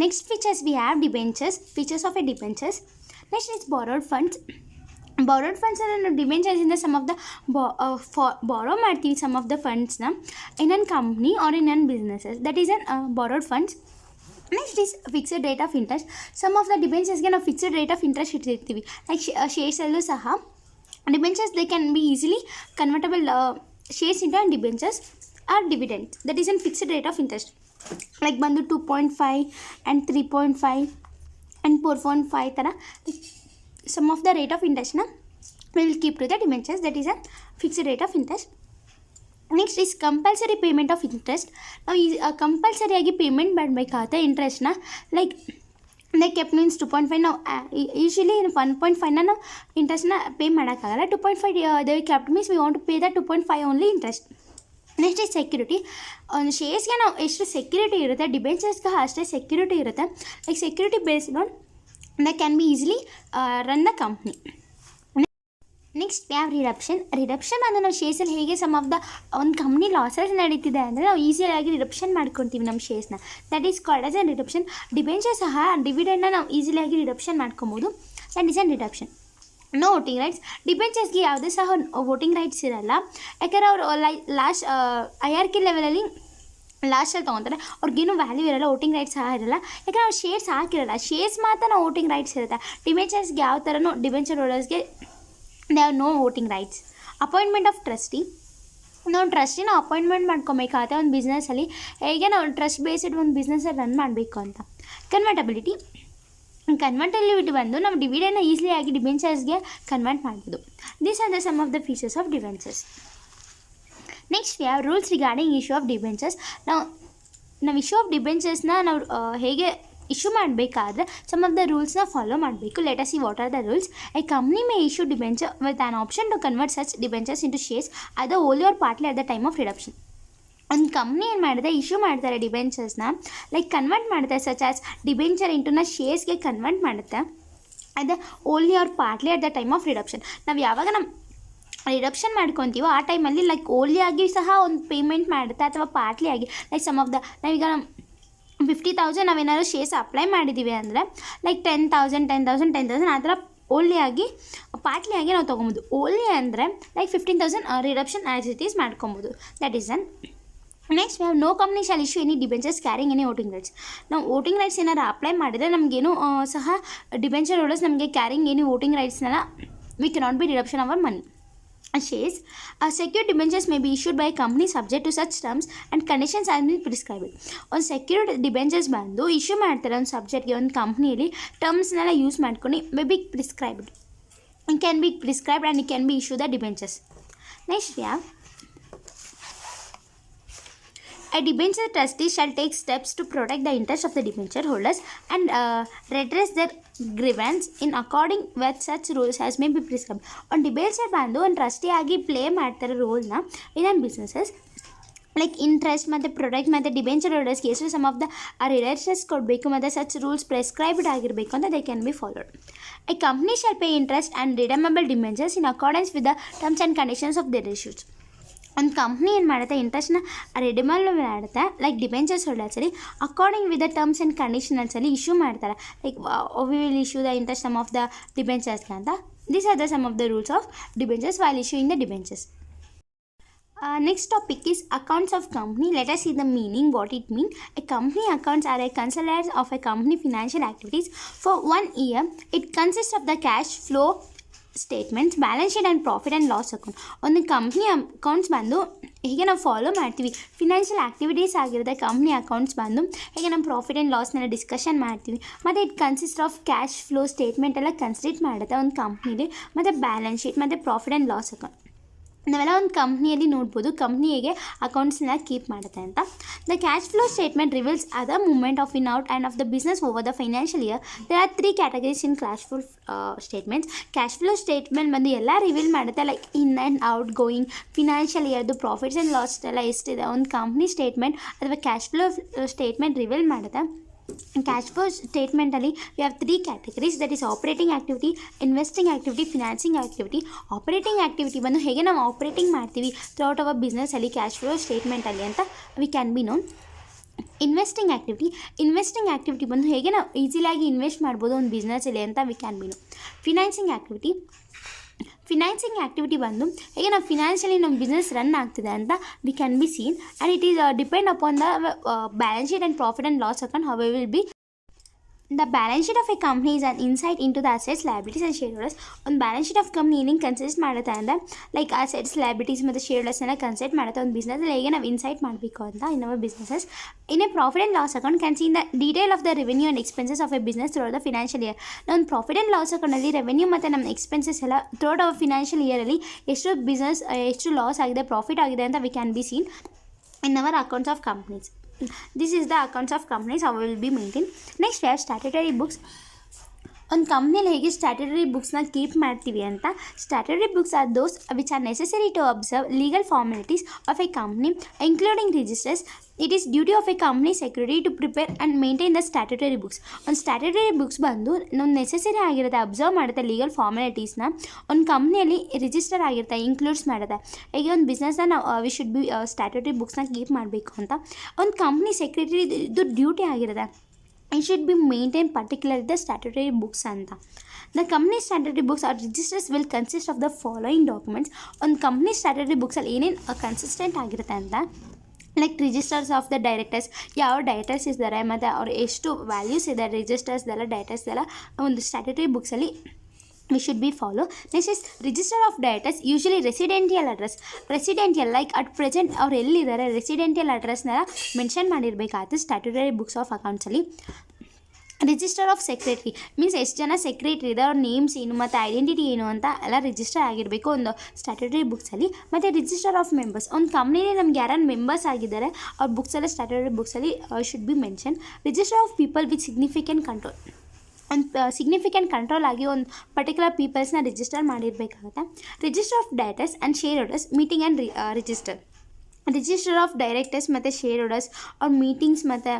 Next features we have debentures. Features of a debentures. Next is borrowed funds. Borrowed ಫಂಡ್ಸನ್ನು ನಾವು ಡಿಬೆಂಚರ್ಸಿಂದ ಸಮ್ ಆಫ್ ದ ಬಾರೋ ಮಾಡ್ತೀವಿ ಸಮ್ ಆಫ್ ದ ಫಂಡ್ಸ್ನ in an company are in an businesses, that is an borrowed funds. Next is fixed rate of interest. Some of the ಡಿಬೆಂಚರ್ಸ್ಗೆ ನಾವು fixed rate of interest ಇಟ್ಟಿರ್ತೀವಿ. Like ಶೇರ್ಸಲ್ಲೂ ಸಹ debentures they can be easily convertible shares into and debentures are dividend, that is an fixed rate of interest. Like ಬಂದು 2.5 and 3.5 and 4.5 ಥರ some of the rate of ಇಂಟ್ರೆಸ್ಟ್ನ will keep to the debentures, that is an fixed rate of interest. Next is compulsory payment of interest. ನಾವು ಕಂಪಲ್ಸರಿಯಾಗಿ payment ಮಾಡಬೇಕಾಗುತ್ತೆ ಇಂಟ್ರೆಸ್ಟ್ನ. Like ಕೆಪ್ means 2.5. ನಾವು usually 1.5ನ ನಾವು ಇಂಟ್ರೆಸ್ಟ್ನ pay ಮಾಡೋಕ್ಕಾಗಲ್ಲ. 2.5 they kept means we want to pay the 2.5 only interest. Next is security. ಒಂದು ಶೇರ್ಸ್ಗೆ ನಾವು ಎಷ್ಟು security ಇರುತ್ತೆ, ಡಿಬೆಂಚರ್ಸ್ಗೆ ಅಷ್ಟೇ ಸೆಕ್ಯೂರಿಟಿ ಇರುತ್ತೆ. Like security based on the can be easily run the company. Next ಯಾವ ರಿಡಪ್ಷನ್ ಅಂದರೆ ನಾವು ಶೇರ್ಸಲ್ಲಿ ಹೇಗೆ ಸಮ್ ಆಫ್ ದ ಒಂದು ಕಂಪ್ನಿ ಲಾಸಸ್ ನಡೀತಿದೆ ಅಂದರೆ ನಾವು ಈಸಿಯಾಗಿ ರಿಡಪ್ಷನ್ ಮಾಡ್ಕೊತೀವಿ ನಮ್ಮ ಶೇರ್ಸ್ನ, that is called as an redemption. Debenture ಸಹ ಡಿವಿಡೆಂಡ್ನ ನಾವು ಈಸಿಯಾಗಿ ರಿಡಪ್ಷನ್ ಮಾಡ್ಕೊಬೋದು, that is an redemption. No voting rights. ಡಿಬೆಂಚರ್ಸ್ಗೆ ಯಾವುದೇ ಸಹ ವೋಟಿಂಗ್ ರೈಟ್ಸ್ ಇರಲ್ಲ, ಯಾಕಂದರೆ ಅವರು ಲಾಸ್ಟ್ ಐಆರ್ಕಿ ಲೆವೆಲಲ್ಲಿ ಲಾಸ್ಟಲ್ಲಿ ತೊಗೊತಾರೆ, ಅವ್ರಿಗೇನು ವ್ಯಾಲ್ಯೂ ಇರಲ್ಲ, ವೋಟಿಂಗ್ ರೈಟ್ಸ್ ಸಹ ಇರಲ್ಲ, ಯಾಕಂದರೆ ಅವ್ರು ಶೇರ್ಸ್ ಹಾಕಿರಲ್ಲ. ಶೇರ್ಸ್ ಮಾತ್ರ ನಾವು ವೋಟಿಂಗ್ ರೈಟ್ಸ್ ಇರುತ್ತೆ. ಡಿಬೆಂಚರ್ಸ್ಗೆ ಯಾವ ಥರನೂ ಡಿಬೆಂಚರ್ ಹೋಲ್ಡರ್ಸ್ಗೆ they have no voting rights. Appointment of trustee. ನಾವು ಟ್ರಸ್ಟಿನ ಅಪಾಯಿಂಟ್ಮೆಂಟ್ ಮಾಡ್ಕೊಬೇಕಾಗುತ್ತೆ ಒಂದು ಬಿಸ್ನೆಸ್ಸಲ್ಲಿ, ಹೇಗೆ ನಾವು ಟ್ರಸ್ಟ್ ಬೇಸ್ಡ್ ಒಂದು ಬಿಸ್ನೆಸ್ಸಲ್ಲಿ ರನ್ ಮಾಡಬೇಕು ಅಂತ. ಕನ್ವರ್ಟಬಿಲಿಟಿ ಬಂದು ನಾವು ಡಿವಿಡೆಂಡ್ನ ಈಸಿಲಿಯಾಗಿ ಡಿಬೆಂಚರ್ಸ್ಗೆ ಕನ್ವರ್ಟ್ ಮಾಡ್ಬೋದು. These are the some of the features of debentures. Next we have rules regarding issue of debentures. ನಾವು ಇಶ್ಯೂ ಆಫ್ ಡಿಬೆಂಚರ್ಸ್ನ ನಾವು ಹೇಗೆ ಇಶ್ಯೂ ಮಾಡಬೇಕಾದ್ರೆ ಸಮ್ ಆಫ್ ದ ರೂಲ್ಸ್ನ ಫಾಲೋ ಮಾಡಬೇಕು. Let us see what are the rules. A company may issue debenture with an option to convert such debentures into shares other only or partly at the time of ರಿಡಪ್ಷನ್. ಒಂದು company ಏನು ಮಾಡಿದೆ, issue ಮಾಡ್ತಾರೆ ಡಿಬೆಂಚರ್ಸ್ನ, like convert ಮಾಡ್ತಾರೆ such as debenture ಇಂಟುನ ಶೇರ್ಸ್ಗೆ convert ಮಾಡುತ್ತೆ ಅದು only or partly at the time of redemption. ನಾವು ಯಾವಾಗ ನಮ್ಮ ರಿಡಪ್ಷನ್ ಮಾಡ್ಕೊತೀವೋ ಆ ಟೈಮಲ್ಲಿ ಲೈಕ್ ಓನ್ಲಿ ಆಗಿ ಸಹ ಒಂದು ಪೇಮೆಂಟ್ ಮಾಡುತ್ತೆ ಅಥವಾ ಪಾರ್ಟ್ಲಿ ಆಗಿ. ಲೈಕ್ ಸಮ್ ಆಫ್ ದ ನಾವೀಗ 50,000 ನಾವೇನಾದ್ರು ಶೇರ್ಸ್ ಅಪ್ಲೈ ಮಾಡಿದ್ದೀವಿ ಅಂದರೆ ಲೈಕ್ 10,000 ಆ ಥರ ಓನ್ಲಿ ಆಗಿ ಪಾರ್ಟ್ಲಿ ಆಗಿ ನಾವು ತೊಗೊಬೋದು. ಓನ್ಲಿ ಅಂದರೆ like 15,000 redemption as it is ಮಾಡ್ಕೊಬೋದು, that is an. Next we have no company shall issue any debentures carrying any voting rights. ನಾವು ವೋಟಿಂಗ್ ರೈಟ್ಸ್ ಏನಾರು ಅಪ್ಲೈ ಮಾಡಿದರೆ ನಮಗೇನು ಸಹ ಡಿಬೆಂಚರ್ ಹೋಲ್ಡರ್ಸ್ ನಮಗೆ ಕ್ಯಾರಿಂಗ್ ಎನಿ ವೋಟಿಂಗ್ ರೈಟ್ಸ್ನೆಲ್ಲ we cannot be redemption our money. Shares, secured debentures may be issued by a company subject to such terms and conditions as may be prescribed. ಒಂದು secured debentures ಬಂದು issue ಮಾಡ್ತಾರೆ ಒಂದು ಸಬ್ಜೆಕ್ಟ್ಗೆ, ಒಂದು ಕಂಪ್ನಿಯಲ್ಲಿ ಟರ್ಮ್ಸ್ನೆಲ್ಲ use ಮಾಡ್ಕೊಂಡು may be prescribed, it can be prescribed and it can be issue the debentures. Next we have a debenture trustee shall take steps to protect the interest of the debenture holders and redress their grievance in according with such rules as may be prescribed. ಒಂದು debenture ಬಂದು ಒಂದು trustee ಆಗಿ play ಮಾಡ್ತಾರೆ ರೋಲ್ನ ಇನ್ businesses. Like interest ಮತ್ತು product ಮತ್ತು debenture ಹೋಲ್ಡರ್ಸ್ಗೆ ಎಷ್ಟು some of the relations ಕೊಡಬೇಕು ಮತ್ತು ಸಚ್ ರೂಲ್ಸ್ ಪ್ರೆಸ್ಕ್ರೈಬ್ಡ್ ಆಗಿರಬೇಕು ಅಂತ they can be followed. A company shall pay interest and redeemable debentures in accordance with the terms and conditions of their issues. ಒಂದು company ಏನು ಮಾಡುತ್ತೆ, ಇಂಟ್ರೆಸ್ಟ್ನ redeemable ಮಾಡುತ್ತೆ like debentures ಹೋಲ್ಡರ್ಸಲ್ಲಿ according with the terms and ಕಂಡೀಷನ್ಸಲ್ಲಿ issue ಮಾಡ್ತಾರೆ. Like we will issue the interest some of the ಡಿಬೆಂಚರ್ಸ್ಗೆ ಅಂತ. These are the some of the rules of debentures while issuing the debentures. Next topic is accounts of company. Let us see the meaning, what it means. A company accounts are a consolidation of a company financial activities for 1 year. It consists of the cash flow statements, balance sheet and profit and loss account. ಒಂದು company accounts ಬಂದು ಹೇಗೆ ನಾವು follow ಮಾಡ್ತೀವಿ, financial activities ಆಗಿರುತ್ತೆ company accounts ಬಂದು ಹೇಗೆ ನಮ್ಮ profit and ಲಾಸ್ನೆಲ್ಲ discussion ಮಾಡ್ತೀವಿ. ಮತ್ತು it consist of cash flow statement ಎಲ್ಲ ಕನ್ಸಿಡರ್ ಮಾಡುತ್ತೆ ಒಂದು ಕಂಪ್ನಿಲಿ. ಮತ್ತು ಬ್ಯಾಲೆನ್ಸ್ ಶೀಟ್ ಮತ್ತು ಪ್ರಾಫಿಟ್ ಆ್ಯಂಡ್ ಲಾಸ್ ಅಕೌಂಟ್ ನಾವೆಲ್ಲ ಒಂದು ಕಂಪ್ನಿಯಲ್ಲಿ ನೋಡ್ಬೋದು ಕಂಪ್ನಿ ಹೇಗೆ ಅಕೌಂಟ್ಸ್ನ ಕೀಪ್ ಮಾಡುತ್ತೆ ಅಂತ. The cash flow statement reveals other movement of in out and of the business over the financial year. There are 3 categories in cash flow statements. Cash flow statement ಬಂದು ಎಲ್ಲ reveal ಮಾಡುತ್ತೆ, like in and out going financial ಇಯರ್ದು profits and loss ಎಲ್ಲ ಎಷ್ಟಿದೆ ಒಂದು company statement ಅಥವಾ cash flow statement reveal ಮಾಡುತ್ತೆ. Cash flow ಸ್ಟೇಟ್ಮೆಂಟಲ್ಲಿ we have 3 categories, that is operating activity, investing activity, financing activity. Operating activity ಬಂದು ಹೇಗೆ ನಾವು ಆಪರೇಟಿಂಗ್ ಮಾಡ್ತೀವಿ ಥ್ರೂಔಟ್ ಅವರ್ ಬಿಸ್ನೆಸ್ಸಲ್ಲಿ ಕ್ಯಾಶ್ ಫ್ಲೋ ಸ್ಟೇಟ್ಮೆಂಟಲ್ಲಿ ಅಂತ we can be known. Investing activity ಬಂದು ಹೇಗೆ ನಾವು ಈಸಿಲಾಗಿ ಇನ್ವೆಸ್ಟ್ ಮಾಡ್ಬೋದು ಒಂದು ಬಿಸ್ನೆಸ್ಸಲ್ಲಿ ಅಂತ we can be known. Financing activity ಬಂದು ಹೇಗೆ ನಾವು ಫಿನಾನ್ಷಿಯಲಿ ನಮ್ಮ ಬಿಸ್ನೆಸ್ ರನ್ ಆಗ್ತಿದೆ ಅಂತ we can be seen and it is depend upon the balance sheet and profit and loss account how will be. The balance sheet of a company is an insight into the assets, liabilities and shareholders. ಒಂದು balance sheet of company ಏನೇನು consist ಮಾಡುತ್ತೆ ಅಂದರೆ like assets, liabilities ಮತ್ತು ಶೇರ್ಹೋಲ್ಡರ್ಸ್ನೆಲ್ಲ consider ಮಾಡುತ್ತೆ ಒಂದು ಬಿಸ್ನೆಸ್ಸಲ್ಲಿ ಹೇಗೆ ನಾವು ಇನ್ಸೈಟ್ ಮಾಡಬೇಕು ಅಂತ ಇನ್ our businesses. In a profit and loss account can see in the detail of the revenue and expenses of A business throughout the financial year. ನಾವು ಪ್ರಾಫಿಟ್ ಆ್ಯಂಡ್ ಲಾಸ್ ಅಕೌಂಟಲ್ಲಿ ರೆವೆನ್ಯೂ ಮತ್ತು ನಮ್ಮ ಎಕ್ಸ್ಪೆನ್ಸಸ್ ಎಲ್ಲ throughout hour financial ಇಯರಲ್ಲಿ ಎಷ್ಟು business ಎಷ್ಟು loss ಆಗಿದೆ profit ಆಗಿದೆ ಅಂತ we can be seen in our accounts of companies. This is the accounts of companies how will be maintained. Next we have statutory books. ಒಂದು ಕಂಪ್ನಿಯಲ್ಲಿ ಹೇಗೆ statutory ಬುಕ್ಸ್ನ keep ಮಾಡ್ತೀವಿ ಅಂತ. Statutory books are those which are necessary to observe legal formalities of a company including registers. It is duty of a company security to prepare and maintain the statutory books. ಒಂದು statutory books ಬಂದು ನಾವು necessary ಆಗಿರುತ್ತೆ, observe ಮಾಡುತ್ತೆ legal ಫಾರ್ಮಾಲಿಟೀಸ್ನ. ಒಂದು ಕಂಪ್ನಿಯಲ್ಲಿ register ಆಗಿರುತ್ತೆ, includes ಮಾಡುತ್ತೆ ಹೇಗೆ ಒಂದು ಬಿಸ್ನೆಸ್ನ ನಾವು ವಿ ಶುಡ್ ಬಿ ಸ್ಟ್ಯಾಟ್ಯುಟರಿ ಬುಕ್ಸ್ನ ಕೀಪ್ ಮಾಡಬೇಕು ಅಂತ. ಒಂದು ಕಂಪ್ನಿ ಸೆಕ್ರೆಟರಿ ಇದು ಡ್ಯೂಟಿ ಆಗಿರುತ್ತೆ. It should be maintained particularly the statutory books anta. The company statutory books or registers will consist of the following documents. On company statutory books ಅಲ್ಲಿ ಏನೇನು consistent ಆಗಿರುತ್ತೆ ಅಂತ like registers of the directors, ಯಾವ directors ಇದ್ದಾರೆ ಮತ್ತು ಅವ್ರು ಎಷ್ಟು values ಇದೆ ರಿಜಿಸ್ಟರ್ಸ್ದೆಲ್ಲ ಡೈರೆಕ್ಟರ್ಸ್ದೆಲ್ಲ ಒಂದು statutory ಬುಕ್ಸಲ್ಲಿ we should be follow. Next is register of directors, usually residential address. Residential like at present ಅವ್ರು ಎಲ್ಲಿದ್ದಾರೆ residential addressನೆಲ್ಲ ಮೆನ್ಷನ್ ಮಾಡಿರಬೇಕಾಗುತ್ತೆ ಸ್ಟ್ಯಾಟ್ಯುಟರಿ ಬುಕ್ಸ್ ಆಫ್ ಅಕೌಂಟ್ಸಲ್ಲಿ. ರಿಜಿಸ್ಟರ್ ಆಫ್ ಸೆಕ್ರೆಟ್ರಿ ಮೀನ್ಸ್ ಎಷ್ಟು ಜನ ಸೆಕ್ರೆಟ್ರಿ ಇದೆ, ಅವ್ರ ನೇಮ್ಸ್ ಏನು ಮತ್ತು ಐಡೆಂಟಿಟಿ ಏನು ಅಂತ ಎಲ್ಲ ರಿಜಿಸ್ಟರ್ ಆಗಿರಬೇಕು ಒಂದು ಸ್ಟ್ಯಾಟ್ಯುಟರಿ ಬುಕ್ಸಲ್ಲಿ. ಮತ್ತು ರಿಜಿಸ್ಟರ್ ಆಫ್ ಮೆಂಬರ್ಸ್, ಒಂದು ಕಂಪ್ನಿಲಿ ನಮ್ಗೆ ಯಾರು ಮೆಂಬರ್ಸ್ ಆಗಿದ್ದಾರೆ ಅವ್ರ ಬುಕ್ಸಲ್ಲಿ ಸ್ಟ್ಯಾಟ್ಯುಟರಿ ಬುಕ್ಸಲ್ಲಿ should be mention. Register of people with significant control, ಒಂದು ಸಿಗ್ನಿಫಿಕೆಂಟ್ ಕಂಟ್ರೋಲ್ ಆಗಿ ಒಂದು ಪರ್ಟಿಕ್ಯುಲರ್ ಪೀಪಲ್ಸ್ನ ರಿಜಿಸ್ಟರ್ ಮಾಡಿರಬೇಕಾಗುತ್ತೆ. Register of directors and share holders meeting and register of directors ಮತ್ತು ಶೇರ್ ಹೋಲ್ಡರ್ಸ್ ಅವ್ರ ಮೀಟಿಂಗ್ಸ್ ಮತ್ತು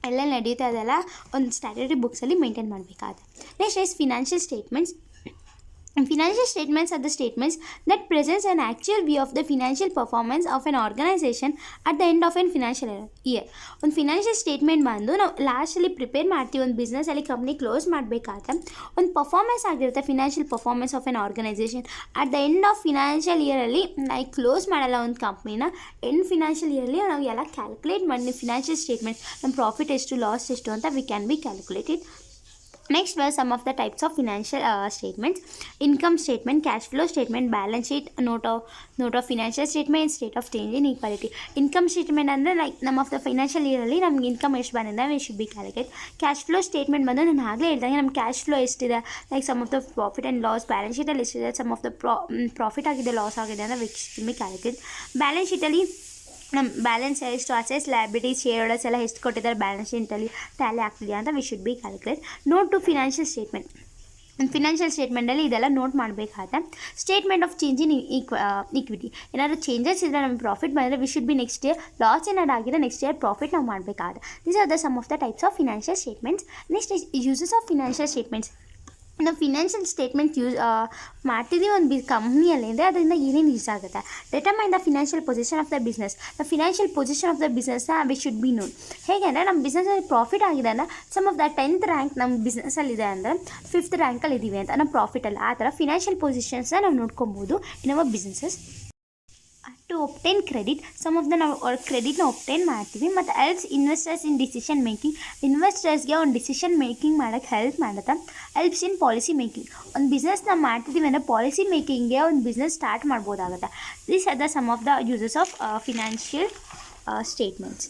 ಎಲ್ಲ ನಡೆಯುತ್ತೆ ಅದೆಲ್ಲ ಒಂದು ಸ್ಟ್ಯಾಟ್ಯುಟರಿ ಬುಕ್ಸಲ್ಲಿ ಮೇಂಟೈನ್ ಮಾಡಬೇಕಾಗುತ್ತೆ. Next is financial statements. Financial statements are the statements that presents an actual view of the financial performance of an organization at the end of an financial year. ಒಂದು financial statement ಬಂದು ನಾವು ಲಾಸ್ಟಲ್ಲಿ prepare ಮಾಡ್ತೀವಿ ಒಂದು ಬಿಸ್ನೆಸ್ಸಲ್ಲಿ company close ಮಾಡಬೇಕಾದ್ರೆ ಒಂದು performance ಆಗಿರುತ್ತೆ financial performance of an organisation at the end of financial ಇಯರಲ್ಲಿ ನಾವು ಕ್ಲೋಸ್ ಮಾಡಲ್ಲ ಒಂದು ಕಂಪ್ನಿನ. ಎಂಡ್ ಫಿನಾನ್ಷಿಯಲ್ ಇಯರ್ಲಿ ನಾವು ಎಲ್ಲ ಕ್ಯಾಲ್ಕುಲೇಟ್ ಮಾಡಿ ಫಿನಾನ್ಷಿಯಲ್ ಸ್ಟೇಟ್ಮೆಂಟ್ ನಮ್ಮ ಪ್ರಾಫಿಟ್ ಎಷ್ಟು ಲಾಸ್ ಎಷ್ಟು ಅಂತ we can B calculated. Next were some of the types of financial statements. Income statement, cash flow statement, balance sheet, note of financial statement, state of change in equality. Income statement ಅಂದರೆ like ನಮ್ಮ of the financial ಇಯರಲ್ಲಿ ನಮ್ಗೆ income ಎಷ್ಟು ಬಂದಿದೆ we should be calculate. Cash flow statement ಬಂದು ನಾನು ಆಗಲೇ ಹೇಳ್ದಂಗೆ ನಮ್ಮ ಕ್ಯಾಶ್ ಫ್ಲೋ ಎಷ್ಟಿದೆ like some of the profit and loss, balance ಶೀಟಲ್ಲಿ ಎಷ್ಟಿದೆ ಸಮ್ ಆಫ್ ದ ಪ್ರಾಫಿಟ್ ಆಗಿದೆ ಲಾಸ್ ಆಗಿದೆ ಅಂತ we should be calculate. Balance ಶೀಟಲ್ಲಿ ನಮ್ಮ ಬ್ಯಾಲೆನ್ಸ್ ಎಷ್ಟು ಅಸೆಟ್ಸ್ ಲಯಬಿಲಿಟೀಸ್ ಶೇರ್ ಹೋಲ್ಡರ್ಸ್ ಎಲ್ಲ ಎಷ್ಟು ಕೊಟ್ಟಿದ್ದಾರೆ ಬ್ಯಾಲೆನ್ಸ್ ಶೀಟಲ್ಲಿ ಟ್ಯಾಲಿ ಆಗ್ತಿದೆಯಾ ಅಂತ we should be calculate. Note to financial statement, financial ಸ್ಟೇಟ್ಮೆಂಟಲ್ಲಿ ಇದೆಲ್ಲ ನೋಟ್ ಮಾಡಬೇಕಾಗುತ್ತೆ. Statement of change in equity, ಏನಾದರೂ ಚೇಂಜಸ್ ಇದ್ದರೆ ನಮಗೆ ಪ್ರಾಫಿಟ್ ಬಂದರೆ we should be next year loss ಏನಾದ್ರು ಆಗಿದೆ ನೆಕ್ಸ್ಟ್ ಇಯರ್ ಪ್ರಾಫಿಟ್ ನಾವು ಮಾಡಬೇಕಾಗುತ್ತೆ. These are the some of the types of financial statements. Next uses of financial statements. ನಾವು financial statement ಮಾಡ್ತಿದ್ದೀವಿ ಒಂದು ಕಂಪ್ನಿಯಲ್ಲಿ ಅಂದರೆ ಅದರಿಂದ ಏನೇನು ಯೂಸ್ ಆಗುತ್ತೆ. Determine the financial position of the business. The financial position of the ಬಿಸ್ನೆಸ್ನ ವಿ ಶುಡ್ ಬಿ ನೋನ್. ಹೇಗೆ ಅಂದರೆ ನಮ್ಮ ಬಿಸ್ನೆಸ್ಸಲ್ಲಿ ಪ್ರಾಫಿಟ್ ಆಗಿದೆ ಅಂದರೆ some of the 10th rank ನಮ್ಮ ಬಿಸ್ನೆಸ್ಸಲ್ಲಿದೆ ಅಂದರೆ 5th ರ್ಯಾಂಕಲ್ಲಿ ಇದ್ದೀವಿ ಅಂತ ನಮ್ಮ ಪ್ರಾಫಿಟಲ್ಲಿ ಆ ಥರ ಫಿನಾನ್ಷಿಯಲ್ ಪೊಸಿಷನ್ಸ್ನ ನಾವು ನೋಡ್ಕೊಬೋದು in our businesses. To obtain credit, some of the ನಾವು ಕ್ರೆಡಿಟ್ನ ಒಪ್ಟೈನ್ ಮಾಡ್ತೀವಿ. ಮತ್ತು helps investors in decision making, ಇನ್ವೆಸ್ಟರ್ಸ್ಗೆ ಒಂದು ಡಿಸಿಷನ್ ಮೇಕಿಂಗ್ ಮಾಡೋಕ್ಕೆ ಹೆಲ್ಪ್ ಮಾಡುತ್ತೆ. ಹೆಲ್ಪ್ಸ್ ಇನ್ ಪಾಲಿಸಿ ಮೇಕಿಂಗ್, ಒಂದು ಬಿಸ್ನೆಸ್ ನಾವು ಮಾಡ್ತಿದ್ದೀವಿ ಅಂದರೆ ಪಾಲಿಸಿ ಮೇಕಿಂಗ್ಗೆ ಒಂದು ಬಿಸ್ನೆಸ್ ಸ್ಟಾರ್ಟ್ ಮಾಡ್ಬೋದಾಗುತ್ತೆ. These are the some of the uses of financial statements.